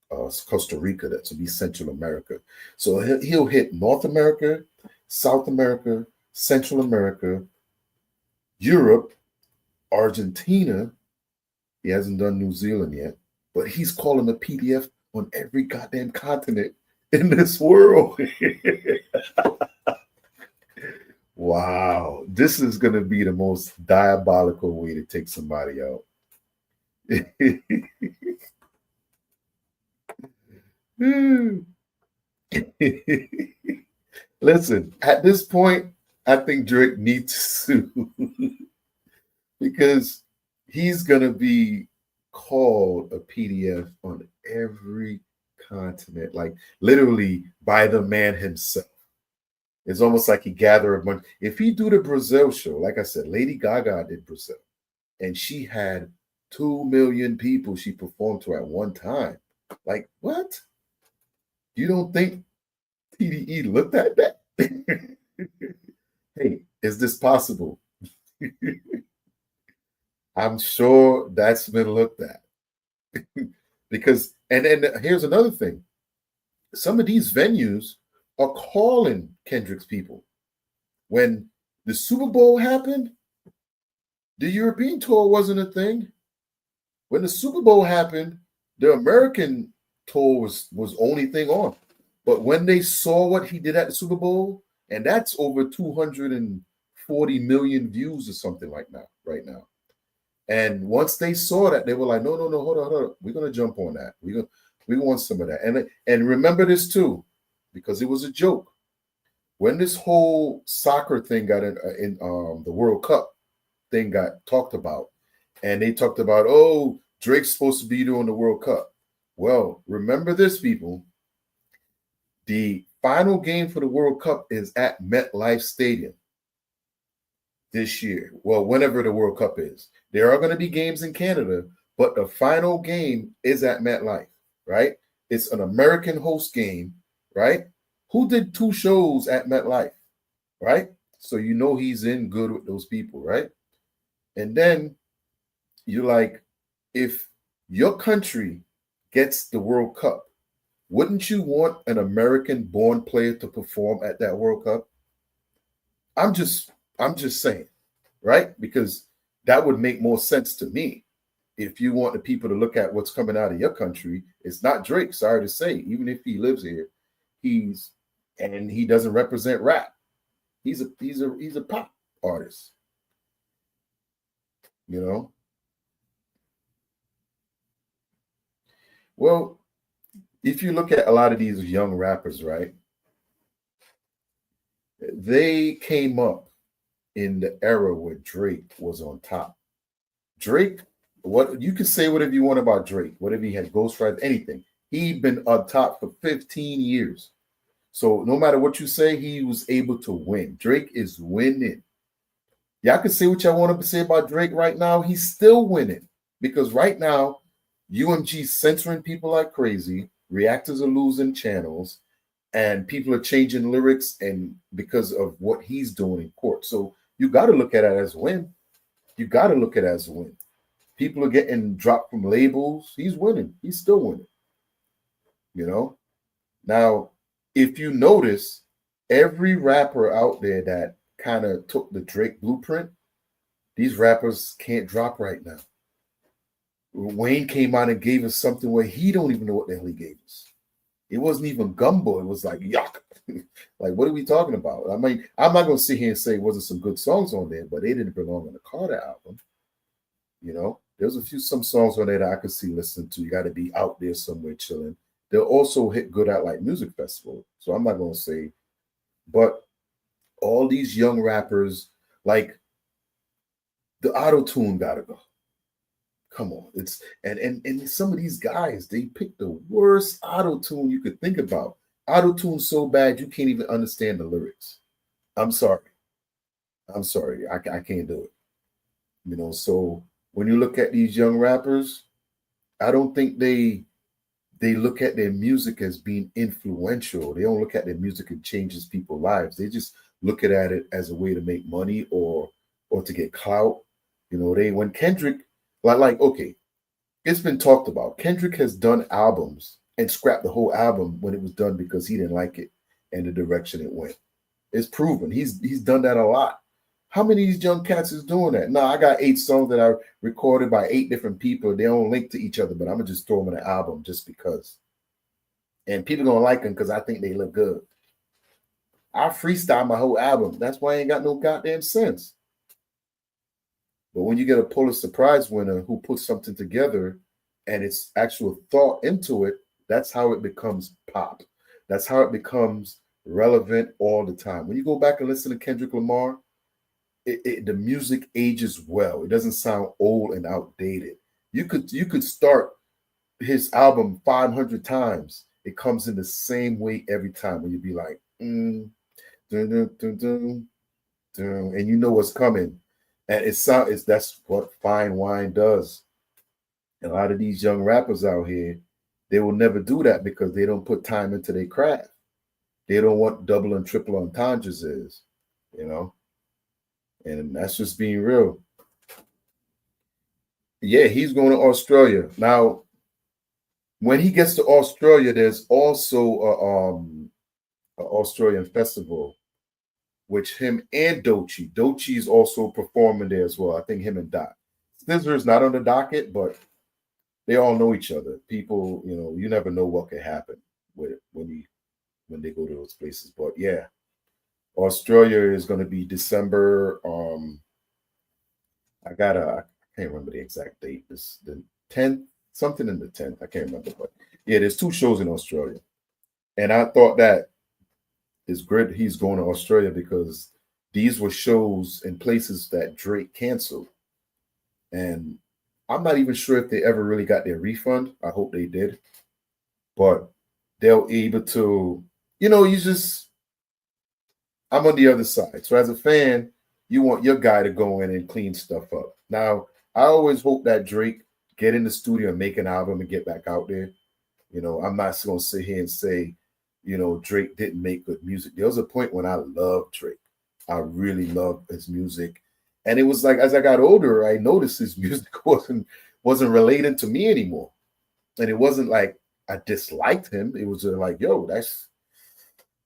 Costa Rica, that to be Central America. So he'll hit North America, South America, Central America, Europe, Argentina. He hasn't done New Zealand yet, but he's calling a PDF on every goddamn continent in this world. Wow, this is going to be the most diabolical way to take somebody out. Listen, at this point, I think Drake needs to sue because he's going to be called a PDF on every continent, like literally by the man himself. It's almost like he gathered a bunch. If he do the Brazil show, like I said, Lady Gaga did Brazil. and she had 2 million people she performed to at one time. Like, what? You don't think TDE looked at that? Hey, is this possible? I'm sure that's been looked at. Because, and here's another thing. Some of these venues are calling Kendrick's people. When the Super Bowl happened, the European tour wasn't a thing. When the Super Bowl happened, the American tour was only thing on. But when they saw what he did at the Super Bowl, and that's over 240 million views or something like that right now. And once they saw that, they were like, no, hold on. We're gonna jump on that. We want some of that. And remember this too, because it was a joke. When this whole soccer thing got in the World Cup thing got talked about, and they talked about, oh, Drake's supposed to be doing the World Cup. Well, remember this, people. The final game for the World Cup is at MetLife Stadium this year. Well, whenever the World Cup is. There are going to be games in Canada, but the final game is at MetLife, right? It's an American host game, right? Who did 2 shows at MetLife, right? So you know he's in good with those people, right? And then you're like, if your country gets the World Cup, wouldn't you want an American-born player to perform at that World Cup? I'm just saying, right? Because that would make more sense to me. If you want the people to look at what's coming out of your country, it's not Drake, sorry to say. Even if he lives here, he doesn't represent rap. He's a pop artist. You know? Well, if you look at a lot of these young rappers, right? They came up in the era where Drake was on top. Drake, what you can say whatever you want about Drake, whatever he had ghostwriter, anything. He'd been on top for 15 years. So no matter what you say, he was able to win. Drake is winning. Y'all can say what y'all want to say about Drake right now. He's still winning because right now, UMG's censoring people like crazy. Reactors are losing channels, and people are changing lyrics and because of what he's doing in court. So you got to look at it as a win. You got to look at it as a win. People are getting dropped from labels. He's winning. He's still winning. You know? Now, if you notice, every rapper out there that kind of took the Drake blueprint, these rappers can't drop right now. Wayne came out and gave us something where he don't even know what the hell he gave us. It wasn't even gumbo. It was like yuck. Like, what are we talking about? I mean, I'm not going to sit here and say it wasn't some good songs on there, but they didn't belong on the Carter album. You know, there's some songs on there that I could see listening to. You got to be out there somewhere chilling. They'll also hit good at like music festival. So I'm not going to say, but all these young rappers, like the auto-tune got to go. Come on, it's and some of these guys, they pick the worst auto-tune you could think about. Auto-tune so bad you can't even understand the lyrics. I'm sorry, I can't do it. You know, so when you look at these young rappers, I don't think they look at their music as being influential. They don't look at their music and changes people's lives. They just look at it as a way to make money or to get clout. You know, when Kendrick. Like, okay, it's been talked about. Kendrick has done albums and scrapped the whole album when it was done because he didn't like it and the direction it went. It's proven. He's done that a lot. How many of these young cats is doing that? No, I got 8 songs that I recorded by 8 different people. They don't link to each other, but I'm going to just throw them in an album just because. And people don't like them because I think they look good. I freestyle my whole album. That's why I ain't got no goddamn sense. But when you get a Pulitzer Prize winner who puts something together and it's actual thought into it, that's how it becomes pop. That's how it becomes relevant all the time. When you go back and listen to Kendrick Lamar, the music ages well. It doesn't sound old and outdated. You could start his album 500 times. It comes in the same way every time. When you be like, dun, dun, dun, dun, dun, and you know what's coming. And it's that's what fine wine does. A lot of these young rappers out here, they will never do that because they don't put time into their craft. They don't want double and triple entendres is, you know, and that's just being real. Yeah, he's going to Australia. Now, when he gets to Australia, there's also a Australian festival, which him and Dochi is also performing there as well. I think him and Dot. SZA is not on the docket, but they all know each other. People, you never know what could happen with when they go to those places. But yeah, Australia is going to be December. I can't remember the exact date. It's the 10th, something in the 10th. I can't remember, but yeah, there's 2 shows in Australia, and I thought that is great. He's going to Australia because these were shows in places that Drake canceled, and I'm not even sure if they ever really got their refund. I hope they did, but they'll able to, you just I'm on the other side. So as a fan, you want your guy to go in and clean stuff up. Now, I always hope that Drake get in the studio and make an album and get back out there. I'm not going to sit here and say, Drake didn't make good music. There was a point when I loved Drake. I really loved his music. And it was like as I got older, I noticed his music wasn't relating to me anymore. And it wasn't like I disliked him. It was just like, yo,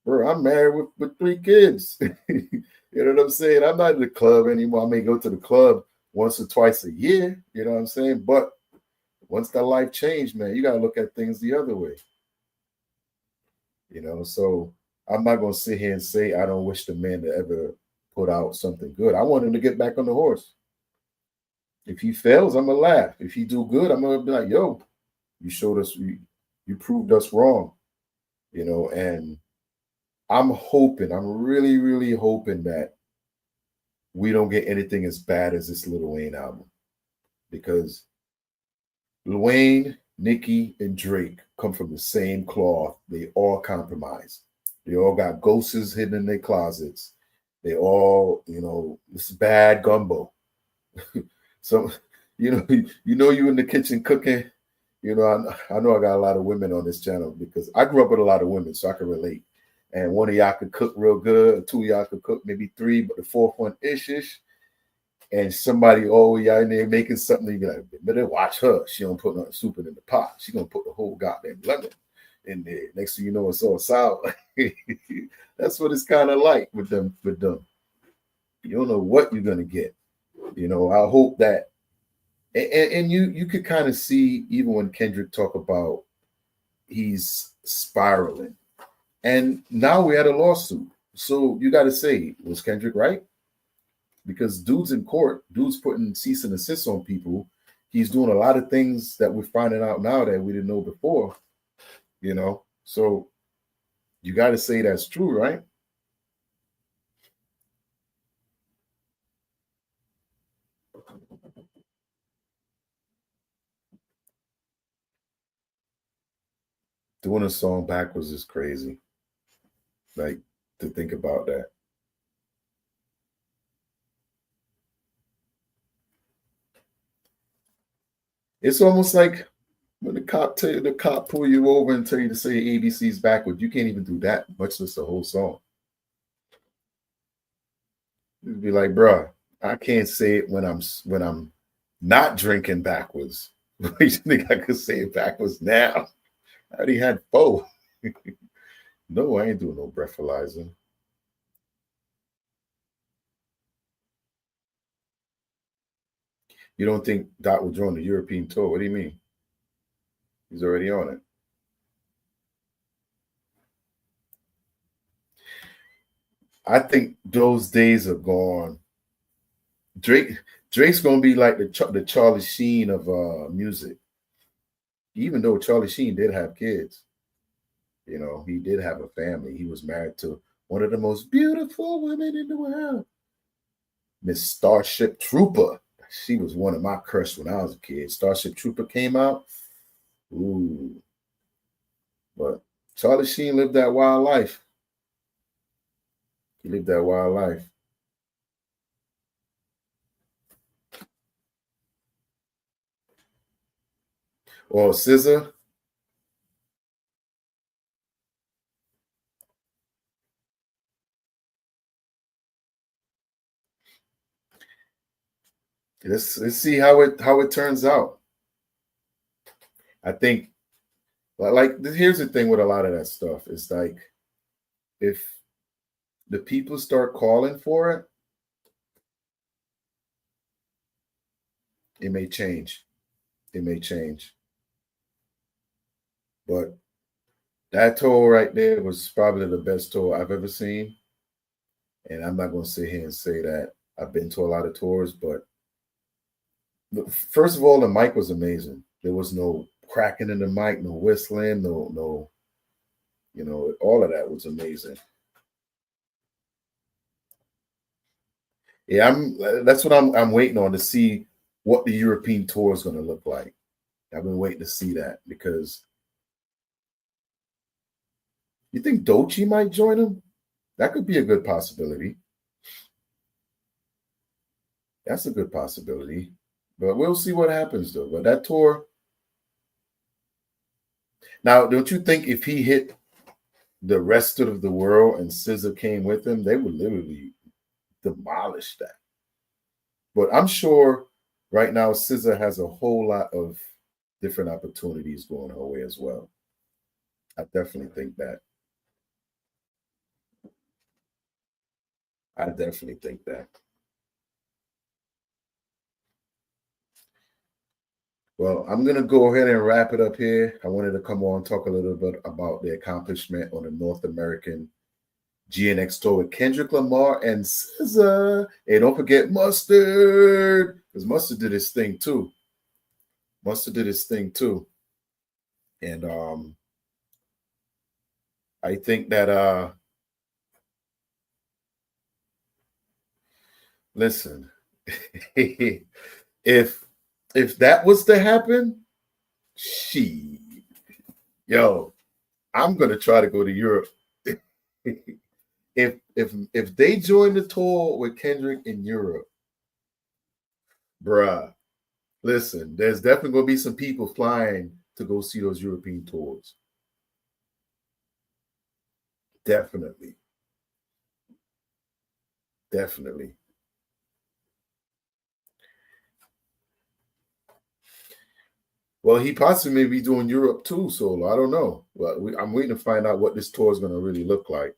bro, I'm married with 3 kids. You know what I'm saying? I'm not in the club anymore. I may go to the club once or twice a year. You know what I'm saying? But once that life changed, man, you got to look at things the other way. So I'm not going to sit here and say I don't wish the man to ever put out something good. I want him to get back on the horse. If he fails, I'm going to laugh. If he do good, I'm going to be like, yo, you showed us, you proved us wrong. And I'm really, really hoping that we don't get anything as bad as this Lil Wayne album. Because Lil Wayne, Nicki, and Drake come from the same cloth. They all compromise. They all got ghosts hidden in their closets. They all, it's bad gumbo. So, you in the kitchen cooking. I know I got a lot of women on this channel because I grew up with a lot of women, so I can relate. And one of y'all could cook real good, 2 of y'all could cook, maybe 3, but the 4th one ish. And somebody, y'all in there making something, you be like, better watch her. She don't put no soup in the pot. She gonna put the whole goddamn lemon in there. Next thing you know, it's all sour. That's what it's kind of like with them. You don't know what you're gonna get. I hope that, and you could kind of see even when Kendrick talk about he's spiraling. And now we're at a lawsuit. So you got to say, was Kendrick right? Because dude's in court, dude's putting cease and desist on people. He's doing a lot of things that we're finding out now that we didn't know before, So you got to say that's true, right? Doing a song backwards is crazy. Like, to think about that. It's almost like when the cop pull you over and tell you to say ABC's backwards. You can't even do that, much less the whole song. You'd be like, bruh, I can't say it when I'm not drinking backwards. You think I could say it backwards now? I already had 4. No, I ain't doing no breathalyzer. You don't think Dot will join the European tour? What do you mean? He's already on it. I think those days are gone. Drake's gonna be like the Charlie Sheen of music. Even though Charlie Sheen did have kids, he did have a family. He was married to one of the most beautiful women in the world, Miss Starship Trooper. She was one of my crush when I was a kid. Starship Trooper came out. Ooh. But Charlie Sheen lived that wild life. He lived that wild life. Or SZA. Let's see how it turns out. I think like here's the thing with a lot of that stuff. It's like if the people start calling for it, it may change. It may change. But that tour right there was probably the best tour I've ever seen. And I'm not going to sit here and say that I've been to a lot of tours, but first of all, the mic was amazing. There was no cracking in the mic, no whistling, no, all of that was amazing. Yeah, that's what I'm waiting on to see what the European tour is going to look like. I've been waiting to see that because you think Doechii might join him? That could be a good possibility. That's a good possibility. But we'll see what happens though. But that tour. Now, don't you think if he hit the rest of the world and SZA came with him, they would literally demolish that? But I'm sure right now SZA has a whole lot of different opportunities going her way as well. I definitely think that. I definitely think that. Well, I'm going to go ahead and wrap it up here. I wanted to come on and talk a little bit about the accomplishment on the North American GNX tour with Kendrick Lamar and SZA. Hey, don't forget Mustard, because Mustard did his thing too. And I think that listen, if that was to happen, I'm gonna try to go to Europe. if they join the tour with Kendrick in Europe, bruh, listen, there's definitely gonna be some people flying to go see those European tours. Definitely. Well, he possibly may be doing Europe too, so I don't know. But I'm waiting to find out what this tour is going to really look like.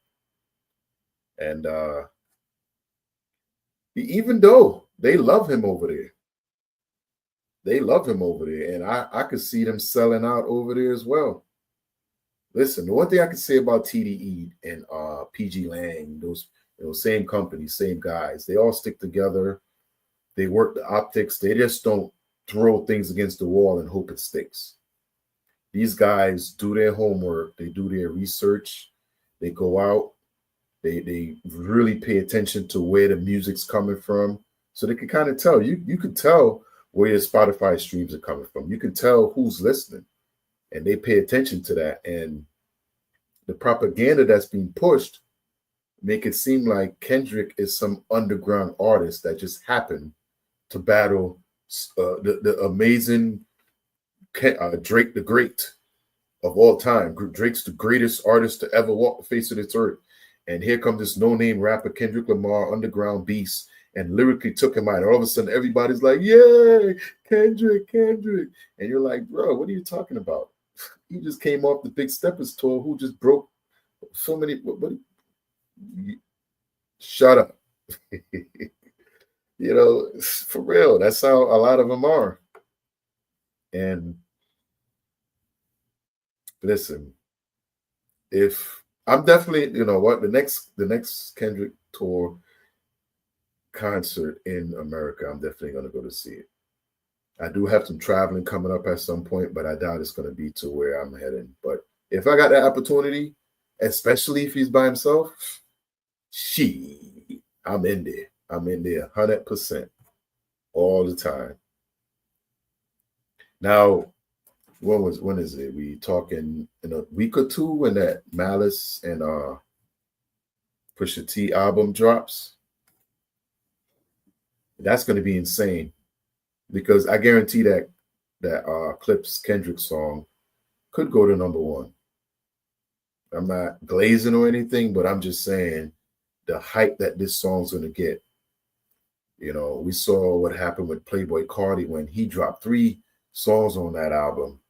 And even though they love him over there, and I could see them selling out over there as well. Listen, the one thing I can say about TDE and PG Lang, those same companies, same guys, they all stick together. They work the optics. They just don't throw things against the wall and hope it sticks. These guys do their homework. They do their research. They go out. They really pay attention to where the music's coming from. So they can kind of tell. You could tell where your Spotify streams are coming from. You can tell who's listening. And they pay attention to that. And the propaganda that's being pushed make it seem like Kendrick is some underground artist that just happened to battle the amazing Drake the Great of all time. Drake's the greatest artist to ever walk the face of this earth. And here comes this no-name rapper, Kendrick Lamar, underground beast, and lyrically took him out. And all of a sudden, everybody's like, yay, Kendrick. And you're like, bro, what are you talking about? He just came off the Big Steppers tour, who just broke so many. Shut up. For real, that's how a lot of them are. And listen, if I'm definitely, the next Kendrick tour concert in America, I'm definitely going to go to see it. I do have some traveling coming up at some point, but I doubt it's going to be to where I'm heading. But if I got that opportunity, especially if he's by himself, I'm in there. 100% all the time. Now, when is it? We talking in a week or two when that Malice and Pusha T album drops? That's going to be insane, because I guarantee that that clips Kendrick's song could go to number one. I'm not glazing or anything, but I'm just saying the hype that this song's gonna get. You know, we saw what happened with Playboy Carti when he dropped 3 songs on that album.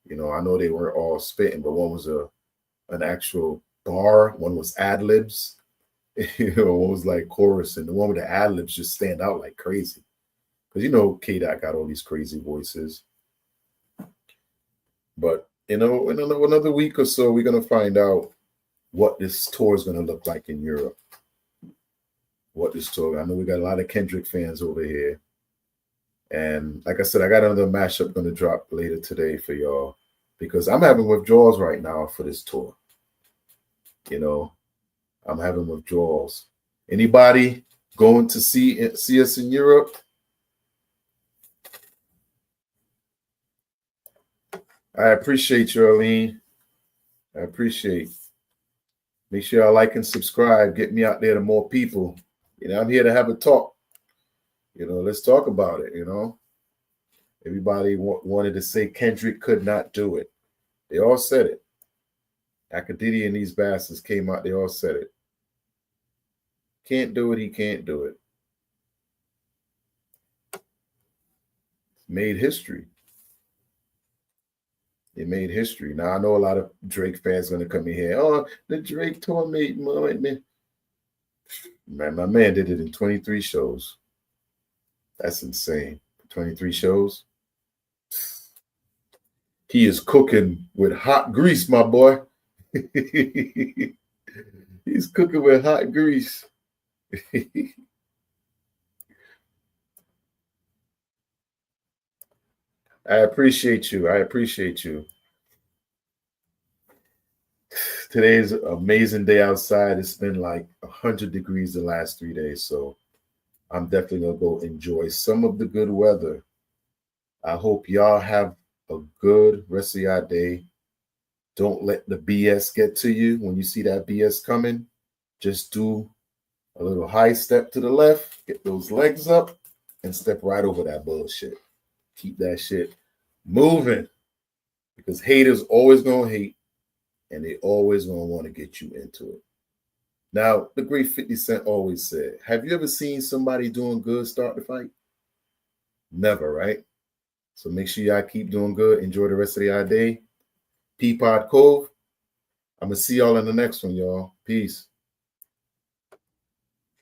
You know, I know they weren't all spitting, but one was an actual bar, one was ad libs, you know, one was like chorus, and the one with the ad libs just stand out like crazy. Because you know, K-Dot got all these crazy voices. But you know, in another week or so, we're gonna find out what this tour is gonna look like in Europe. What this tour? I know we got a lot of Kendrick fans over here, and like I said, I got another mashup gonna drop later today for y'all because I'm having withdrawals right now for this tour. You know, I'm having withdrawals. Anybody going to see us in Europe? I appreciate you, Arlene. I appreciate. Make sure y'all like and subscribe. Get me out there to more people. You know, I'm here to have a talk. You know, let's talk about it, you know. Everybody wanted to say Kendrick could not do it. They all said it. Akadidi and these bastards came out. They all said it. Can't do it. He can't do it. Made history. It made history. Now, I know a lot of Drake fans going to come in here. Oh, the Drake tour made me. Man, my man did it in 23 shows. That's insane. 23 shows. He is cooking with hot grease, my boy. He's cooking with hot grease. I appreciate you. I appreciate you. Today's an amazing day outside. It's been like 100 degrees the last 3 days. So I'm definitely going to go enjoy some of the good weather. I hope y'all have a good rest of your day. Don't let the BS get to you. When you see that BS coming, just do a little high step to the left, get those legs up, and step right over that bullshit. Keep that shit moving because haters always going to hate and they always going to want to get you into it. Now, the great 50 Cent always said, have you ever seen somebody doing good start the fight? Never, right? So make sure y'all keep doing good. Enjoy the rest of your day. Peepodcove. I'm going to see y'all in the next one, y'all. Peace.